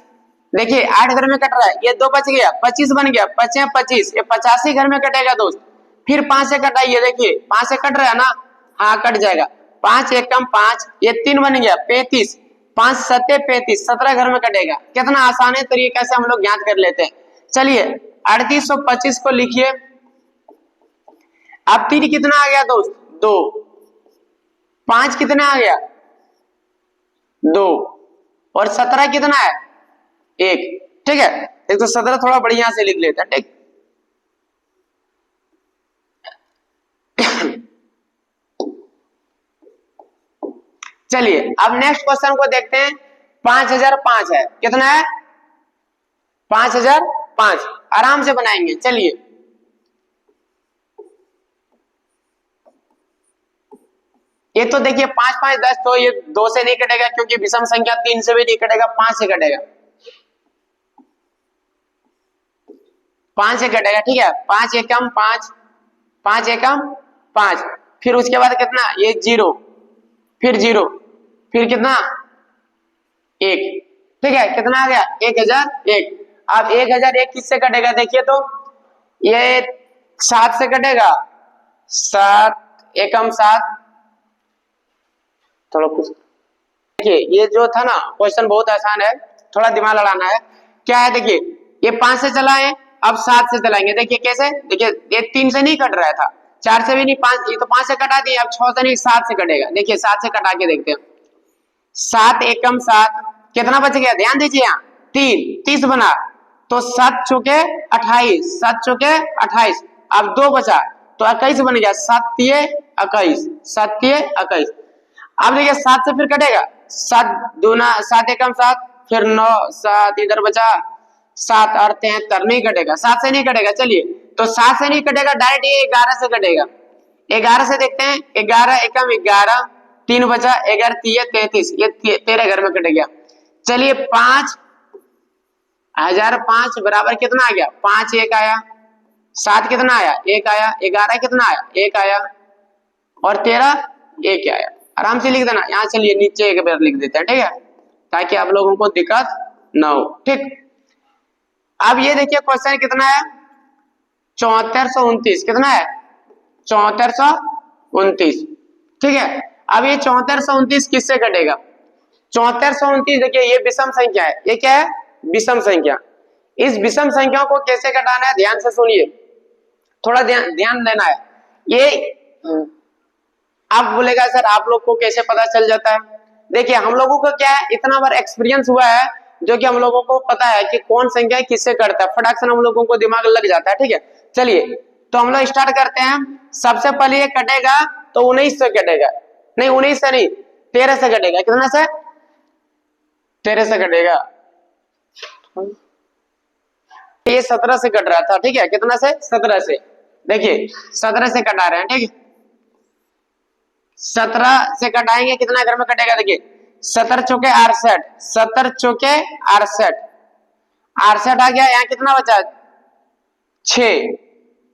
देखिए 8 घर में कट रहा है, ये 2 बच गया, 25 बन गया, 5 25, ये 85 घर में कटेगा दोस्त। फिर 5 से कटाइए, देखिए 5 से कट रहा है ना, हाँ कट जाएगा। 5 एकम 5, ये 3 बन गया, 35, 5 7 35, 17 घर में कटेगा। कितना आसान है तरीके से हम लोग ज्ञात कर लेते हैं। चलिए 3825 को लिखिए। अब 3 कितना आ गया दोस्त? 2, 5 कितना आ गया? 2, और 17 कितना है? 1। ठीक है, एक तो 17 थोड़ा बढ़िया से लिख लेते हैं, ठीक। चलिए अब नेक्स्ट क्वेश्चन को देखते हैं। 5005 है, कितना है? 5005, आराम से बनाएंगे। चलिए ये तो देखिए 5 5 10, तो ये 2 से नहीं कटेगा, क्योंकि विषम संख्या 3 से भी नहीं कटेगा, 5 से कटेगा, 5 से कटेगा। ठीक है, 5 एकम 5, 5 एकम 5, फिर उसके बाद कितना? ये 0, फिर 0, फिर कितना? 1। ठीक है, कितना आ गया? 1001। अब 1001 किससे कटेगा? देखिए तो ये 7 से कटेगा, 7 एकम 7, थोड़ा कुछ देखिए, ये जो था ना क्वेश्चन बहुत आसान है, थोड़ा दिमाग लड़ाना है। क्या है देखिए, ये 5 से चलाएं, अब 7 से चलाएंगे। देखिए कैसे? देखिए ये 3 से नहीं कट रहा था, 4 से भी नहीं, 5, ये तो 5 से कटा दिए, अब 6 से नहीं 7 से कटेगा। देखिए 7 से कटा के देखते हैं। 7 एकम 7, कितना बच गया? ध्यान दीजिए, यहाँ 3 30 बना, तो 7 चौके 28, 7 चौके 28, अब 2 बचा, तो 21 बन गया, 7 तिये 21, 7 तिये 21। अब देखिए 7 से फिर कटेगा, 7 दूना 7 एकम 7, फिर 9 7 इधर बचा, 7 और 73 नहीं कटेगा, 7 से नहीं कटेगा। चलिए तो 7 से नहीं कटेगा, डायरेक्ट ये 11 से कटेगा। 11 से देखते हैं, 11 एकम 11, 3 बचा, 11 तिये 33, ये 13 घर में कट गया। चलिए 5005 बराबर कितना आ गया? 5 1 आया, 7 कितना आया? 1 आया, 11 कितना आया? 1 आया, और 13 1 आया। आराम से लिख देना यहाँ। चलिए नीचे एक बार लिख देते हैं, ठीक है, ताकि आप लोगों को दिक्कत ना हो। ठीक, अब ये देखिए क्वेश्चन कितना है? 7429, कितना है? 7429। ठीक है, अब ये 7429 किससे कटेगा? 7429 देखिए ये विषम संख्या है, ये क्या है? विषम संख्या। इस विषम संख्या को कैसे घटाना है, ध्यान से सुनिए, थोड़ा ध्यान देना है। ये आप बोलेगा सर आप लोग को कैसे पता चल जाता है? देखिए हम लोगों को क्या है, इतना बार एक्सपीरियंस हुआ है, जो कि हम लोगों को पता है कि कौन संख्या किससे कटता है, फटाक से हम लोगों को दिमाग लग जाता है। ठीक है, चलिए तो हम लोग स्टार्ट करते हैं। सबसे पहले ये कटेगा तो 19 से कटेगा, नहीं 19 से नहीं 13 से कटेगा। कितना से? 13 से कटेगा। ये 17 से कट रहा था, ठीक है, कितना से? 17 से। देखिए 17 से कटा रहे हैं, ठीक है, 17 से कटाएंगे, कितना घर में कटेगा? देखिए 17 चौके 68, 17 चौके 68, 68 आ गया। यहाँ कितना बचा? 6,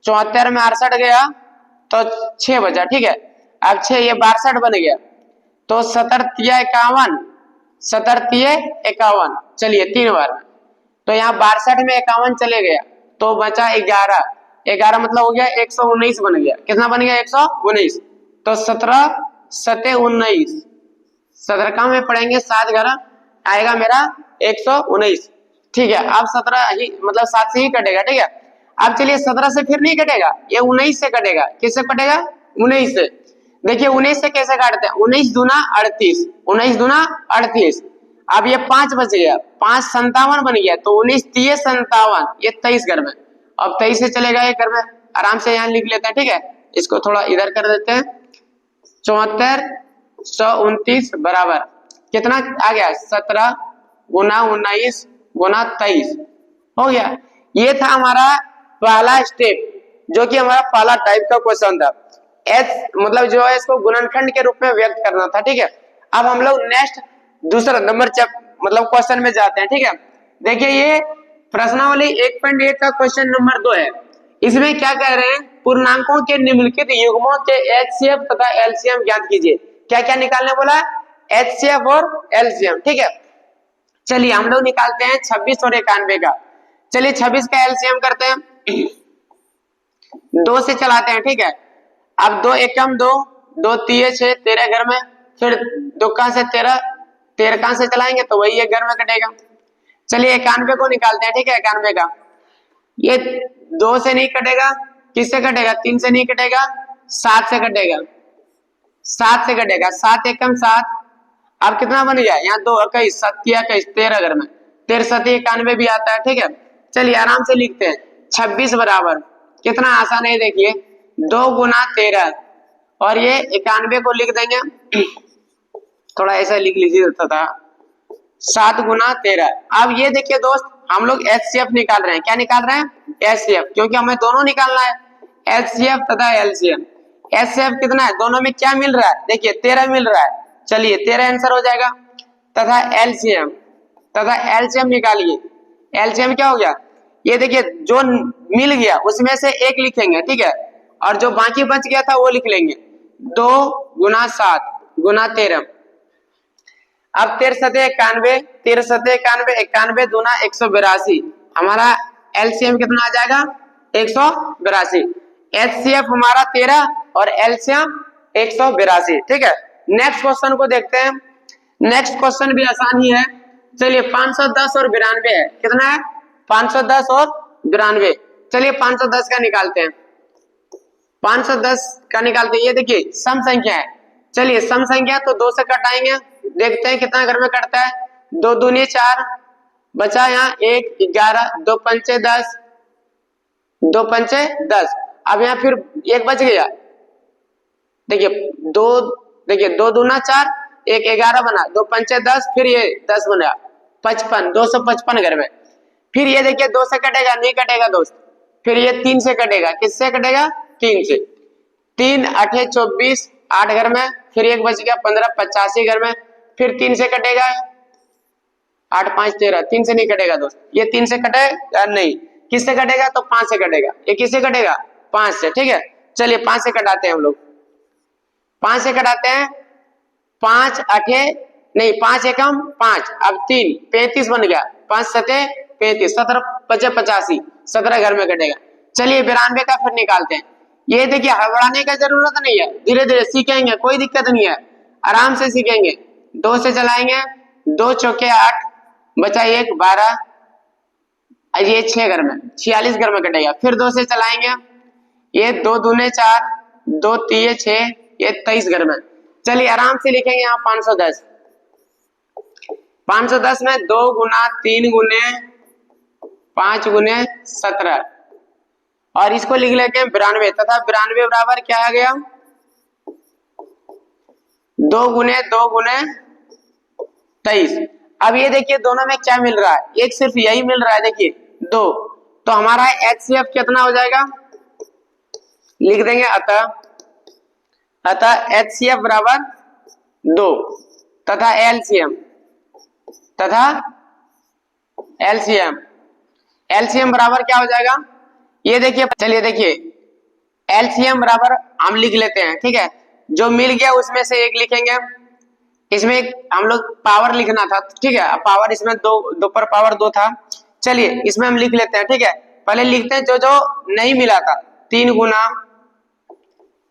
74 में 68 गया तो 6 बचा। ठीक है, अब 6 ये 62 बन गया, तो 17 तिया 51, 17 तिये 51। चलिए 3 बार, तो यहाँ 62 में 51 चले गया, तो बचा 11, 11 मतलब हो गया 119 बन गया। कितना बन गया? 119। तो 17 7 19, 17 का में पढ़ेंगे 7 घर आएगा मेरा 119। ठीक है, अब 17 ही मतलब 7 से ही कटेगा। ठीक है, अब चलिए 17 से फिर नहीं कटेगा, ये 19 से कटेगा। किससे कटेगा? 19 से। देखिए 19 से कैसे काटते हैं? 19 दूना 38, 19 दूना 38। अब ये 5 बच गया, 5 57 बन गया, तो 19 तिये 57, ये 23 घर में। अब 23 से चलेगा ये घर में, आराम से यहाँ लिख लेते हैं। ठीक है, इसको थोड़ा इधर कर देते हैं। 74 129 बराबर कितना आ गया 17 गुना 19 गुना 23 हो गया। ये था हमारा पहला स्टेप, जो कि हमारा पहला टाइप का क्वेश्चन था। एच मतलब जो है इसको गुणनखंड के रूप में व्यक्त करना था, ठीक है। अब हम लोग नेक्स्ट दूसरा नंबर मतलब क्वेश्चन में जाते हैं, ठीक है। देखिए ये प्रश्नावली 1.8 का क्वेश्चन नंबर 2 है। इसमें क्या कह रहे हैं, पूर्णांकों के निम्नलिखित युग्मों के एचसीएफ तथा एलसीएम ज्ञात कीजिए। क्या क्या निकालने बोला, एचसीएफ और एलसीएम, ठीक है। चलिए हम लोग निकालते हैं 26 और 91 का। चलिए 26 का एलसीएम करते हैं, 2 से चलाते हैं, ठीक है। अब 2 एकम 2, 2 तिये 6, 13 घर में, फिर 2 का से 13, 13 का से चलाएंगे तो वही 1 घर में कटेगा। चलिए 91 को निकालते हैं, ठीक है। 91 का ये 2 से नहीं कटेगा, किससे कटेगा, 3 से नहीं कटेगा, 7 से कटेगा, 7 से कटेगा, 7 एकम 7। अब कितना बन गया, यहाँ 2 21 7 21 13 घर में, 13 7 91 भी आता है, ठीक है। चलिए आराम से लिखते हैं, 26 बराबर कितना आसान है, देखिए 2 गुना 13 और ये 91 को लिख देंगे, थोड़ा ऐसा लिख लीजिए तथा 7 गुना 13। अब ये देखिए दोस्त, हम लोग एचसीएफ निकाल रहे हैं। क्या निकाल रहे हैं, एचसीएफ, क्योंकि हमें दोनों निकालना है, एचसीएफ तथा एलसीएम। एचसीएफ कितना है, दोनों में क्या मिल रहा है, देखिए 13 मिल रहा है, चलिए 13 आंसर हो जाएगा। तथा एलसीएम निकालिए। एलसीएम क्या हो गया, ये देखिए जो मिल गया उसमें से 1 लिखेंगे, ठीक है, और जो बाकी बच गया था वो लिख लेंगे, 2 गुना 7 गुना 13। अब 13 सते 91, 13 सते 91, 91 दूना 182, हमारा एलसीएम कितना आ जाएगा, 182। एचसीएफ हमारा 13 और एलसीएम 182, ठीक है। नेक्स्ट क्वेश्चन को देखते हैं। नेक्स्ट क्वेश्चन भी आसान ही है। चलिए 510 और 92 है, कितना है, 510 और 92। चलिए 510 का निकालते हैं, 510 का निकालते हैं। ये देखिए सम संख्या है, चलिए सम संख्या तो 2 से कटाएंगे, देखते हैं कितना घर में कटता है। 2 दूनी 4, बचा यहाँ 1 11, 2 पंचे 10, 2 पंचे 10। अब यहाँ फिर 1 बच गया, देखिए 2 दूना 4, 1 11 बना, 2 पंचे 10, फिर ये 10 बना 55, 255 घर में। फिर ये देखिए 2 से कटेगा, नहीं कटेगा दोस्त, फिर ये 3 से कटेगा, किससे कटेगा, 3 से। 3 8 24, 8 घर में, फिर 1 बच गया 15 85 घर में, फिर 3 से कटेगा, 8 5 13, 3 से नहीं कटेगा दोस्त, ये 3 से कटेगा नहीं, किससे कटेगा, तो 5 से कटेगा। ये किससे कटेगा, 5 से, ठीक है। चलिए 5 से कटाते हैं हम लोग, 5 से कटाते हैं, 5 8 नहीं 5 एकम 5, अब 3 35 बन गया, 5 सते 35, 17 5 85, 17 घर में कटेगा। चलिए 92 का फिर निकालते हैं। ये देखिए हड़बड़ाने का जरूरत नहीं है, धीरे धीरे सीखेंगे, कोई दिक्कत नहीं है, आराम से सीखेंगे। 2 से चलाएंगे, 2 चौके 8, बचा 1 12, ये 6 घर में, 46 घर में कटेगा। फिर 2 से चलाएंगे, ये 2 दूने 4, 2 तिये 6, ये 23 घर में। चलिए आराम से लिखेंगे यहाँ 510। 510 में 2 गुना 3 गुने 5 गुने 17, और इसको लिख लेते हैं 92, तथा 92 बराबर क्या आ गया, 2 गुने 23। अब ये देखिए दोनों में क्या मिल रहा है, एक सिर्फ यही मिल रहा है, देखिए 2, तो हमारा एचसीएफ कितना हो जाएगा, लिख देंगे अतः एचसीएफ बराबर 2, तथा एलसीएम बराबर क्या हो जाएगा, ये देखिए। चलिए देखिए एलसीएम बराबर हम लिख लेते हैं, ठीक है। जो मिल गया उसमें से 1 लिखेंगे, इसमें हम लोग पावर लिखना था, ठीक है। पावर इसमें 2 पर पावर 2 था, चलिए इसमें हम लिख लेते हैं, ठीक है। पहले लिखते हैं जो नहीं मिला था, 3 गुना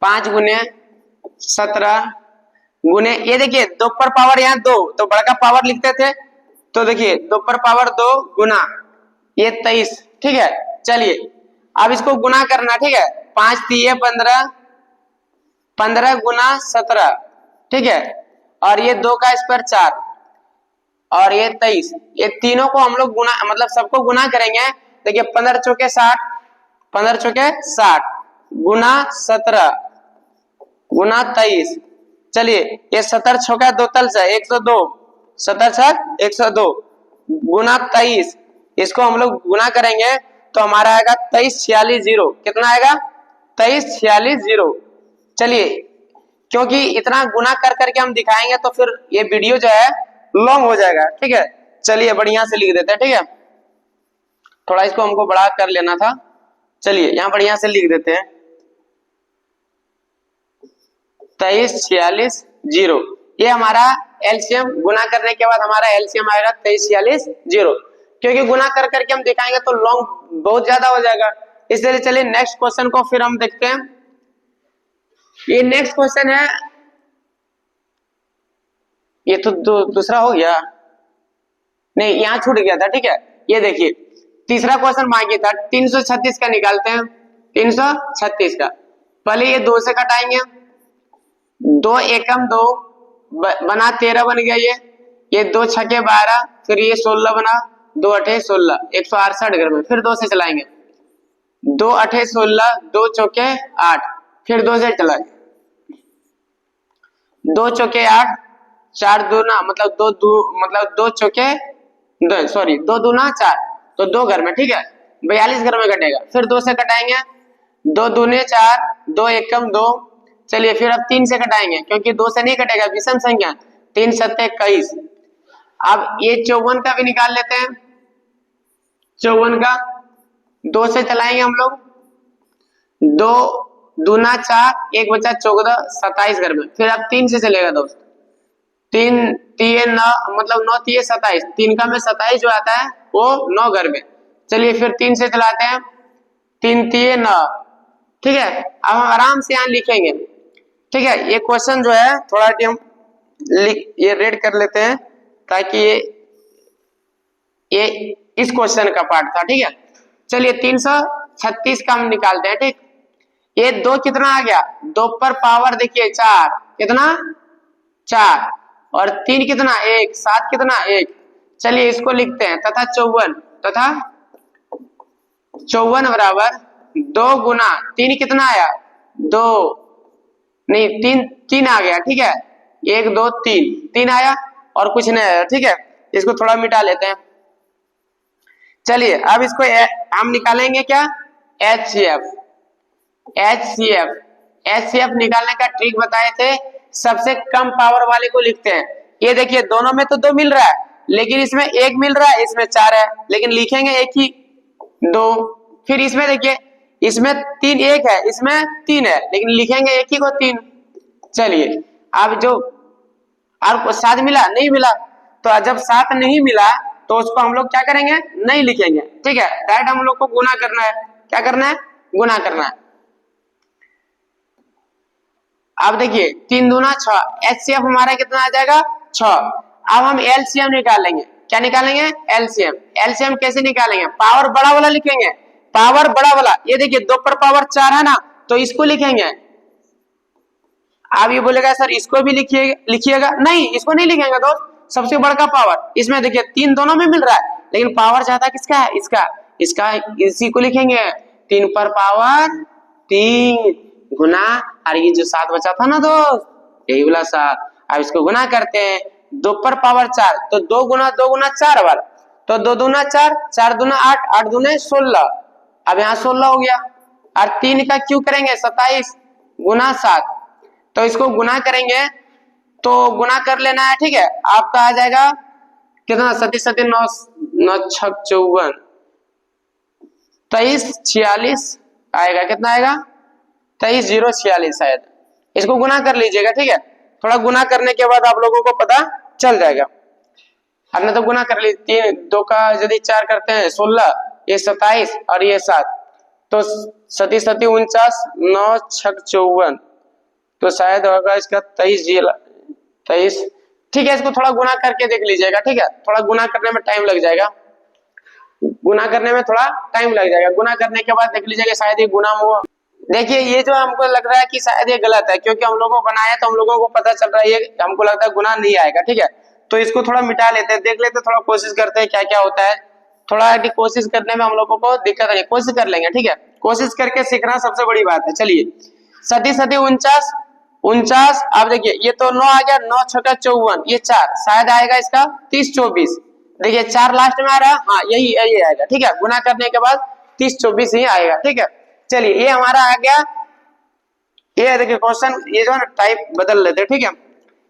5 गुने 17 गुने, ये देखिए 2 पर पावर यहाँ 2, तो बड़का पावर लिखते थे, तो देखिए 2 पर पावर 2 गुना ये 23, ठीक है। चलिए अब इसको गुना करना, ठीक है। 5 3 15, 15 गुना 17, ठीक है, और ये 2 का स्क्वायर 4, और ये 23, ये तीनों को हम लोग गुना मतलब सबको गुना करेंगे। देखिए 15 चौके 60, 15 चौके 60 गुना 17 गुना 23। चलिए ये 17 छक्का 2 तल से 102, 17 102 गुना 23, इसको हम लोग गुना करेंगे तो हमारा आएगा 2346 कितना आएगा 2346। चलिए क्योंकि इतना गुना कर करके हम दिखाएंगे तो फिर ये वीडियो जो है लॉन्ग हो जाएगा, ठीक है। चलिए बढ़िया से लिख देते हैं, ठीक है। थोड़ा इसको हमको बड़ा कर लेना था, चलिए यहाँ बढ़िया से लिख देते हैं 2346। ये हमारा एलसीएम गुना करने के बाद हमारा एलसीएम आएगा 2346, क्योंकि गुना कर करके हम दिखाएंगे तो लॉन्ग बहुत ज्यादा हो जाएगा, इसलिए चलिए नेक्स्ट क्वेश्चन को फिर हम देखते हैं। ये नेक्स्ट क्वेश्चन है, ये तो दूसरा हो गया, नहीं यहाँ छूट गया था, ठीक है। ये देखिए तीसरा क्वेश्चन बाकी था, 336 का निकालते हैं। 336 का पहले ये 2 से कटाएंगे, 2 एकम 2 बना 13 बन गया, ये 2 छके 12, फिर ये 16 बना, 2 अठे 16 168 घर में, फिर 2 से चलाएंगे, 2 अठे 16, 2 चौके 8, फिर 2 से चलाएंगे, 2 चौके 8, 4 दूना मतलब 2 चौके 2 दूना 4, तो 2 घर में, ठीक है, 42 घर में कटेगा, फिर 2 से कटाएंगे, 2 दूने 4, 2 एकम 2। चलिए फिर अब 3 से कटाएंगे, क्योंकि 2 से नहीं कटेगा, विषम संख्या, 3 सत्ते 21। अब ये 54 का भी निकाल लेते हैं, 54 का 2 से चलाएंगे हम लोग, 2 दूना 4, 1 बचा 14, 27 घर में, फिर अब 3 से चलेगा दोस्त, 3 तीये 9 मतलब 9 तीये 27, 3 का में 27 जो आता है वो 9 घर में। चलिए फिर 3 से चलाते हैं, 3 तीये 9, ठीक है। अब हम आराम से यहाँ लिखेंगे, ठीक है। ये क्वेश्चन जो है थोड़ा हम ये रेड कर लेते हैं, ताकि ये इस क्वेश्चन का पार्ट था, ठीक है। चलिए 336 का हम निकालते हैं, ठीक। ये 2 कितना आ गया, 2 पर पावर देखिए 4, कितना 4, और 3 कितना 1, 7 कितना 1। चलिए इसको लिखते हैं, तथा 54 बराबर 2 गुना 3 कितना आया 2 नहीं 3 आ गया, ठीक है, 1 2 3 आया और कुछ नहीं आया, ठीक है। इसको थोड़ा मिटा लेते हैं। चलिए अब इसको हम निकालेंगे क्या, HCF निकालने का ट्रिक बताए थे, सबसे कम पावर वाले को लिखते हैं। ये देखिए दोनों में तो 2 मिल रहा है, लेकिन इसमें 1 मिल रहा है, इसमें 4 है, लेकिन लिखेंगे एक ही 2। फिर इसमें देखिए इसमें 3 1 है, इसमें 3 है, लेकिन लिखेंगे एक ही को 3। चलिए अब जो और 7 मिला नहीं मिला, तो जब 7 नहीं मिला तो उसको हम लोग क्या करेंगे, नहीं लिखेंगे, ठीक है। डायरेक्ट हम लोग को गुना करना है, क्या करना है, गुना करना है। अब देखिए 3 दूना 6, HCF हमारा कितना आ जाएगा 6। अब हम LCM निकालेंगे, क्या निकालेंगे, LCM कैसे निकालेंगे, पावर बड़ा वाला लिखेंगे, पावर बड़ा वाला। ये देखिए 2 पर पावर 4 है ना, तो इसको लिखेंगे। अब ये बोलेगा सर इसको भी लिखिएगा, नहीं इसको नहीं लिखेंगे दोस्त, सबसे बड़ा पावर। इसमें देखिए 3 दोनों में मिल रहा है, लेकिन पावर ज्यादा किसका है, इसका इसी को लिखेंगे, 3 पर पावर 3 गुना, और ये जो 7 बचा था ना दोस्त, यही वाला 7। अब इसको गुना करते हैं, 2 पर पावर 4, तो 2 गुना 4 बार, तो 2 दूना 4, 4 दूना 8, 8 दूने 16, अब यहाँ 16 हो गया। और 3 का क्यों करेंगे 27 गुना 7, तो इसको गुना करेंगे तो गुना कर लेना है, ठीक है। आपका आ जाएगा कितना, 37 9 9 6 54, 23 46 आएगा, कितना आएगा 23 0 46 शायद। इसको गुना कर लीजिएगा, ठीक है। थोड़ा गुना करने के बाद आप लोगों को पता चल जाएगा। हमने तो गुना कर ली, 3 2 का यदि 4 करते हैं 16, ये 27 और ये 7, तो 37 49 9 6 54, तो शायद होगा इसका 23, ठीक है। इसको थोड़ा गुना करके देख लीजिएगा, ठीक है। थोड़ा गुना करने में टाइम लग जाएगा, गुना करने में थोड़ा टाइम लग जाएगा। गुना करने के बाद देख लीजिएगा शायद ये गुना हुआ। देखिए ये जो हमको लग रहा है कि शायद ये गलत है, क्योंकि हम लोगों को बनाया तो हम लोगों को पता चल रहा है ये, हमको लगता है गुना नहीं आएगा, ठीक है। तो इसको थोड़ा मिटा लेते हैं, देख लेते हैं, थोड़ा कोशिश करते हैं क्या क्या होता है। थोड़ा कोशिश करने में हम लोगों को दिक्कत नहीं, कोशिश कर लेंगे, ठीक है। कोशिश करके सीखना सबसे बड़ी बात है। चलिए 37 49 49। अब देखिए ये तो 9 आ गया, 9 छक्का 54, ये 4 शायद आएगा इसका 30 24। देखिए 4 लास्ट में आ रहा है, हाँ यही आएगा, ठीक है। गुना करने के बाद 30 24 ही आएगा, ठीक है। चलिए ये हमारा आ गया। ये देखिए क्वेश्चन, ये जो है टाइप बदल लेते हैं, ठीक है।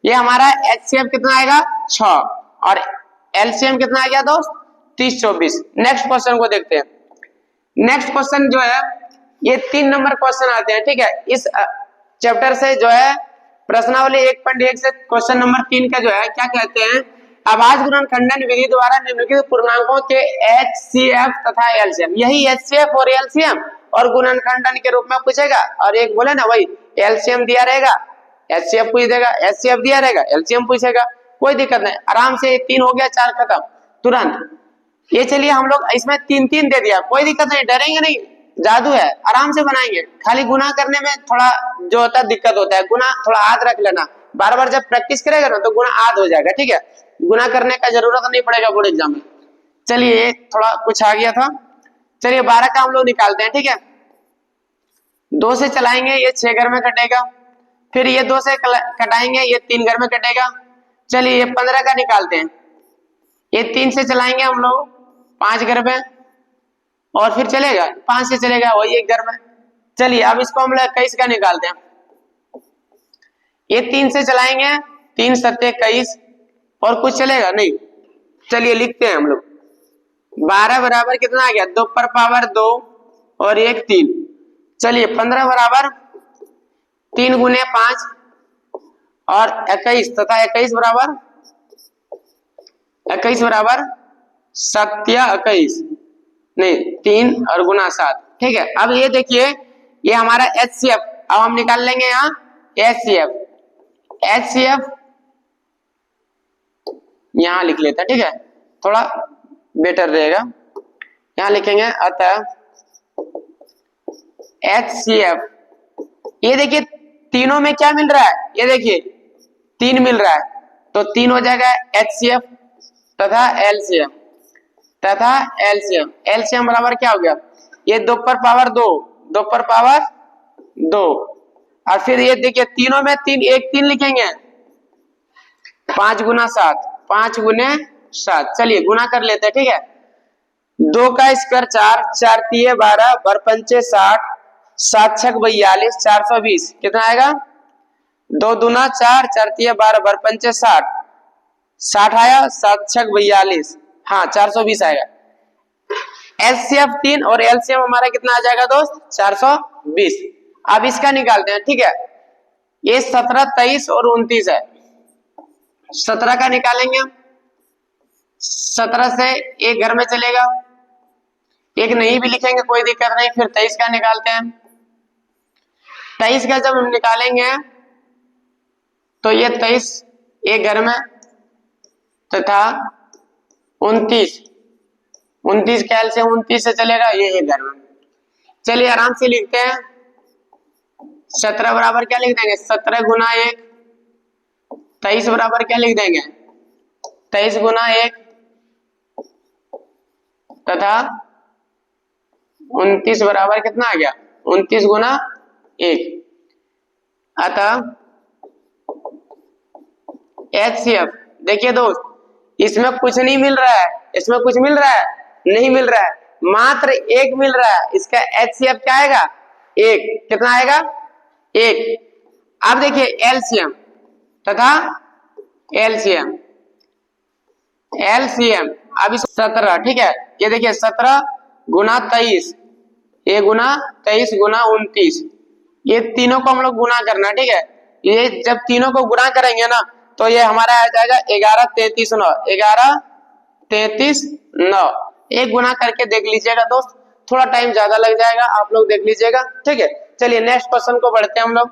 ये हमारा एचसीएफ कितना आएगा 6 और एलसीएम कितना आ गया दोस्त 30 24। नेक्स्ट क्वेश्चन को देखते हैं। नेक्स्ट क्वेश्चन जो है ये 3 नंबर क्वेश्चन आते हैं, ठीक है। इस चैप्टर से जो है प्रश्नावली 1.1 से क्वेश्चन नंबर 3 का जो है क्या कहते हैं, आभाज्य गुणनखंडन विधि द्वारा निम्नलिखित पूर्णांकों के एचसीएफ तथा एलसीएम, यही एचसीएफ और एलसीएम और गुणनखंडन के रूप में पूछेगा। और एक बोले ना वही एलसीएम दिया रहेगा एचसीएफ पूछ देगा, एचसीएफ दिया रहेगा एलसीएम पूछेगा, कोई दिक्कत नहीं, आराम से 3 हो गया 4 खत्म तुरंत। ये चलिए हम लोग इसमें 3 दे दिया, कोई दिक्कत नहीं, डरेंगे नहीं, जादू है, आराम से बनाएंगे। खाली गुना करने में थोड़ा जो होता है दिक्कत होता है, गुना थोड़ा याद रख लेना, बार बार जब प्रैक्टिस करेगा ना तो गुना याद हो जाएगा, ठीक है। गुना करने का जरूरत नहीं पड़ेगा बोर्ड एग्जाम में। चलिए थोड़ा कुछ आ गया था, चलिए 12 का हम लोग निकालते हैं, ठीक है। 2 से चलाएंगे ये 6 घर में कटेगा, फिर ये 2 से कटाएंगे ये 3 घर में कटेगा। चलिए ये 15 का निकालते हैं, ये 3 से चलाएंगे हम लोग 5 घर में, और फिर चलेगा 5 से चलेगा वही 1 घर में। चलिए अब इसको हम लोग 21 का निकालते हैं, ये 3 से चलाएंगे 3 सत्ते 21, और कुछ चलेगा नहीं। चलिए लिखते हैं हम लोग 12 बराबर कितना आ गया 2 पर पावर 2 और 1 3। चलिए 15 बराबर 3 गुने 5 और 21 तथा 21 बराबर 7 नहीं 3 और गुना 7, ठीक है। अब ये देखिए ये हमारा एचसीएफ, अब हम निकाल लेंगे यहाँ एचसीएफ यहाँ लिख लेते हैं, ठीक है, थोड़ा बेटर रहेगा। यहाँ लिखेंगे अतः एचसीएफ, ये देखिए तीनों में क्या मिल रहा है, ये देखिए 3 मिल रहा है, तो 3 हो जाएगा एचसीएफ तथा एलसीएम बराबर क्या हो गया, ये 2 पर पावर 2 और फिर ये देखिए तीनों में 3 1 3 लिखेंगे 5 गुना 7 5 गुने 7। चलिए गुना कर लेते हैं, ठीक है। 2 का स्क्वायर 4 4 तिये 12 बर पंचे 60 7 छक 42 420 कितना आएगा 2 दूना 4 4 तिये 12 बर पंचे 60 आया 7 छक 42, हाँ 420 आएगा। एचसीएफ 3 और एलसीएम हमारा कितना आ जाएगा दोस्त 420। अब इसका निकालते हैं, ठीक है। ये 17 23 और 29 है, 17 का निकालेंगे हम, 17 से एक घर में चलेगा, एक नहीं भी लिखेंगे कोई दिक्कत नहीं। फिर 23 का निकालते हैं, 23 का जब हम निकालेंगे तो ये 23 एक घर में तथा 29 कैल से 29 से चलेगा ये एक घर में। चलिए आराम से लिखते हैं, 17 बराबर क्या लिख देंगे 17 गुना 1, 23 बराबर क्या लिख देंगे 23 गुना 1 तथा 29 बराबर कितना आ गया 29 गुना 1। अतः एचसीएफ देखिए दोस्त इसमें कुछ नहीं मिल रहा है, इसमें कुछ मिल रहा है नहीं मिल रहा है, मात्र 1 मिल रहा है। इसका एचसीएफ क्या आएगा 1, कितना आएगा 1। अब देखिए एलसीएम तथा एलसीएम अब 17, ठीक है। ये देखिए 17 गुना 23, ये गुना 23 गुना 29, ये तीनों को हम लोग गुना करना, ठीक है। ये जब तीनों को गुना करेंगे ना तो ये हमारा आ जाएगा 11 33 9, 11 33 9। एक गुना करके देख लीजिएगा दोस्त, थोड़ा टाइम ज्यादा लग जाएगा, आप लोग देख लीजिएगा, ठीक है। चलिए नेक्स्ट क्वेश्चन को बढ़ते हैं हम लोग।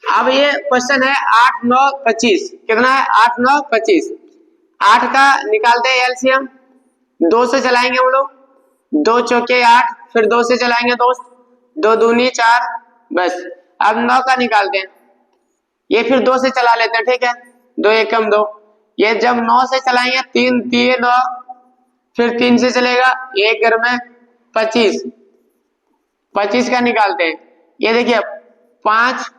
अब ये क्वेश्चन है 8 9 25, कितना है 8 9 25। 8 का निकालते हैं एलसीएम, 2 से चलाएंगे हम लोग, 2 चौके 8, फिर 2 से चलाएंगे दोस्त, 2 दूनी 4, बस। अब 9 का निकालते हैं, ये फिर 2 से चला लेते हैं, ठीक है, 2 एकम 2। ये जब 9 से चलाएंगे 3 3 9, फिर 3 से चलेगा एक घर में 25 का निकालते हैं। ये देखिए 5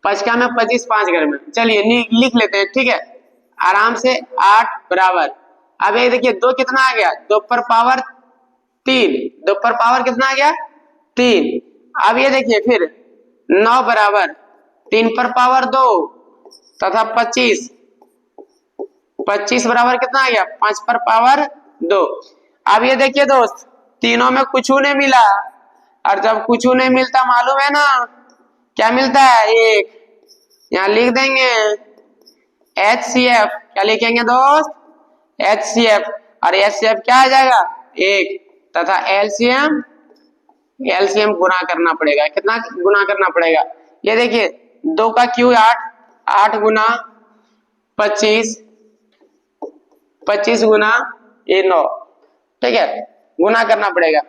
5 का में 25, 5 घर में, चलिए लिख लेते हैं, ठीक है, आराम से। 8 बराबर, अब ये देखिए 2 कितना आ गया, 2 पर पावर 3, 2 पर पावर कितना आ गया 3। अब ये देखिए फिर 9 बराबर 3 पर पावर 2 तथा 25, 25 बराबर कितना आ गया 5 पर पावर 2। अब ये देखिए दोस्त, तीनों में कुछ नहीं मिला, और जब कुछ नहीं मिलता मालूम है ना क्या मिलता है, एक, यहाँ लिख देंगे HCF, क्या लिखेंगे दोस्त, HCF, और HCF क्या आ जाएगा 1, तथा LCM गुना करना पड़ेगा, कितना गुना करना पड़ेगा, ये देखिए 2 का क्यू 8, 8 गुना 25, 25 गुना ये 9, ठीक है, गुना करना पड़ेगा।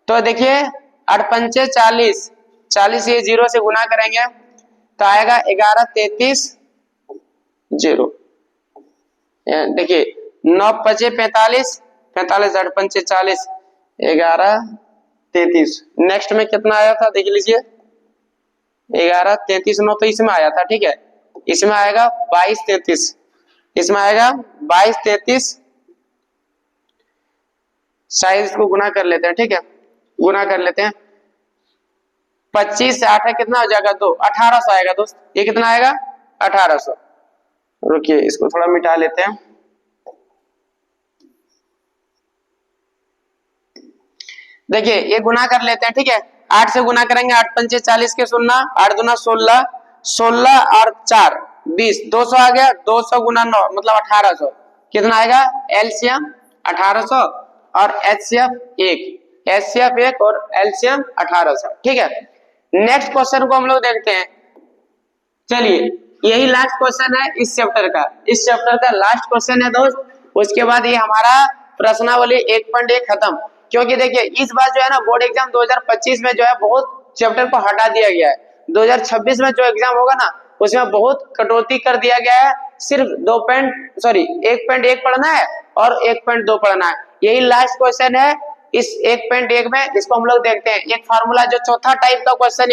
तो देखिए 8 पंचे 40, 40 ये 0 से गुना करेंगे तो आएगा 11 33 0। देखिए 9 पचे 45, 45 8 पंचे 40, 11 33। नेक्स्ट में कितना आया था देख लीजिए, 11 33 9 तो इसमें आया था, ठीक है, इसमें आएगा 22 33, इसमें आएगा 22 33, शायद इसको गुना कर लेते हैं, ठीक है, गुना कर लेते हैं। 25 से 8 है कितना हो जाएगा 2, 1800 आएगा दोस्त, ये कितना आएगा 1800। रुकिए इसको थोड़ा मिटा लेते हैं। देखिए ये गुना कर लेते हैं, ठीक है, 8 से गुना करेंगे, 8 पंचे 40 के 0, 8 दूना 16, 16 और 4 20, 200 आ गया, 200 गुना 9 मतलब 1800, कितना आएगा LCM 1800 और HCF 1, HCF 1 और LCM 1800, ठीक है। नेक्स्ट क्वेश्चन को हम लोग देखते हैं, चलिए यही लास्ट क्वेश्चन है इस चैप्टर का, इस चैप्टर का लास्ट क्वेश्चन है दोस्त। उसके बाद ये हमारा प्रश्नावली 1.1 खत्म, क्योंकि देखिए इस बार जो है ना बोर्ड एग्जाम 2025 में जो है बहुत चैप्टर को हटा दिया गया है, 2026 में जो एग्जाम होगा ना उसमें बहुत कटौती कर दिया गया है, सिर्फ 1.1 पढ़ना है और 1.2 पढ़ना है, यही लास्ट क्वेश्चन है इस 1.1 में। इसको हम लोग देखते हैं, एक फार्मूला जो चौथा टाइप का क्वेश्चन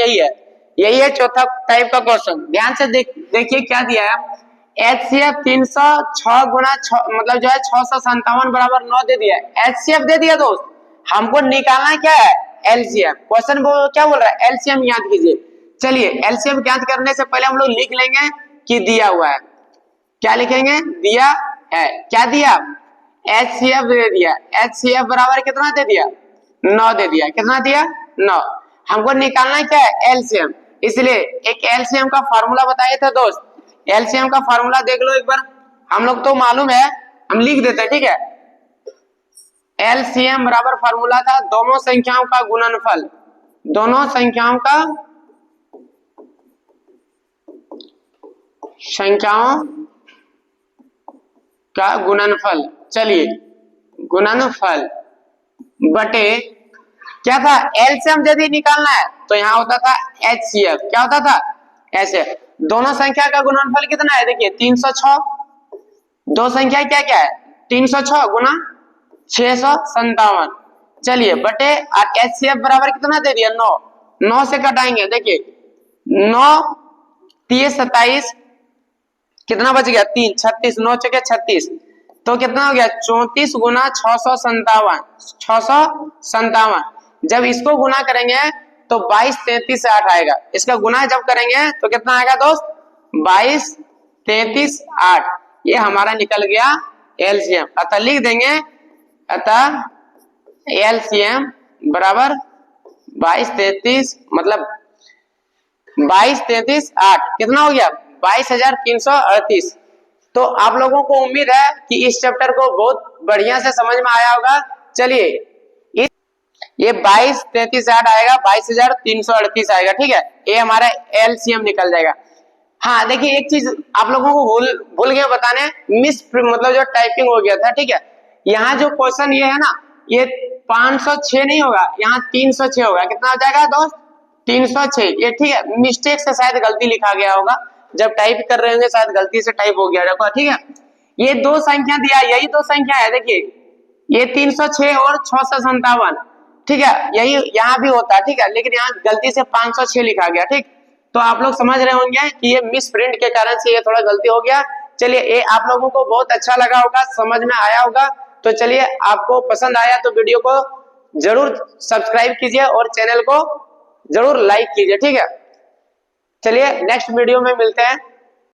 यही है चौथा टाइप का क्वेश्चन। ध्यान से देखिए क्या दिया है, HCF 306 गुना मतलब जो है 657 बराबर 9 दे दिया है, HCF दे दिया दोस्त, हमको निकालना क्या है LCM। क्वेश्चन क्या बोल रहा है LCM याद कीजिए। चलिए LCM ज्ञात करने से पहले हम लोग लिख लेंगे कि दिया हुआ है, क्या लिखेंगे, दिया है, क्या दिया HCF दे दिया, HCF बराबर कितना दे दिया 9 दे दिया, कितना दिया 9, हमको निकालना क्या है LCM, इसलिए एक LCM का फार्मूला बताए थे दोस्त, LCM का फार्मूला देख लो एक बार, हम लोग तो मालूम है, हम लिख देते हैं, ठीक है। LCM बराबर फार्मूला था दोनों संख्याओं का गुणनफल, दोनों संख्याओं का गुणनफल, चलिए गुणनफल बटे क्या था LCM यदि निकालना है तो यहाँ होता था HCF, क्या होता था ऐसे, दोनों संख्या का गुणनफल कितना है देखिए 306, दो संख्या क्या क्या है 306 गुना 657, चलिए बटे और HCF बराबर कितना दे दिया 9, 9 से कटाएंगे, देखिए 9 30 27, कितना बच गया 3 36, 9 चौके 36, तो कितना हो गया 34 गुना 657, जब इसको गुना करेंगे तो 22 33 से 8 आएगा, इसका गुना जब करेंगे तो कितना आएगा दोस्त 22 33 8, ये हमारा निकल गया LCM। अतः लिख देंगे, अतः LCM बराबर 22 33 मतलब 22 33 8, कितना हो गया 22,338। तो आप लोगों को उम्मीद है कि इस चैप्टर को बहुत बढ़िया से समझ में आया होगा। चलिए ये 22 33 8 आएगा, 22,338 आएगा, ठीक है, ये हमारा LCM निकल जाएगा। हाँ देखिए एक चीज आप लोगों को भूल गया बताने, मिस मतलब जो टाइपिंग हो गया था, ठीक है, यहाँ जो क्वेश्चन ये है ना ये 506 नहीं होगा, यहाँ 306 होगा, कितना हो जाएगा दोस्त 306, ये ठीक है, मिस्टेक से शायद गलती लिखा गया होगा, जब टाइप कर रहे होंगे शायद गलती से टाइप हो गया होगा, ठीक है। ये दो संख्या दिया, यही दो संख्या है, देखिए ये 306 और 657, ठीक है, यही यहाँ भी होता है, ठीक है, लेकिन यहाँ गलती से 506 लिखा गया, ठीक। तो आप लोग समझ रहे होंगे कि ये मिस प्रिंट के कारण से ये थोड़ा गलती हो गया। चलिए, ये आप लोगों को बहुत अच्छा लगा होगा, समझ में आया होगा। तो चलिए, आपको पसंद आया तो वीडियो को जरूर सब्सक्राइब कीजिए और चैनल को जरूर लाइक कीजिए, ठीक है। चलिए नेक्स्ट वीडियो में मिलते हैं।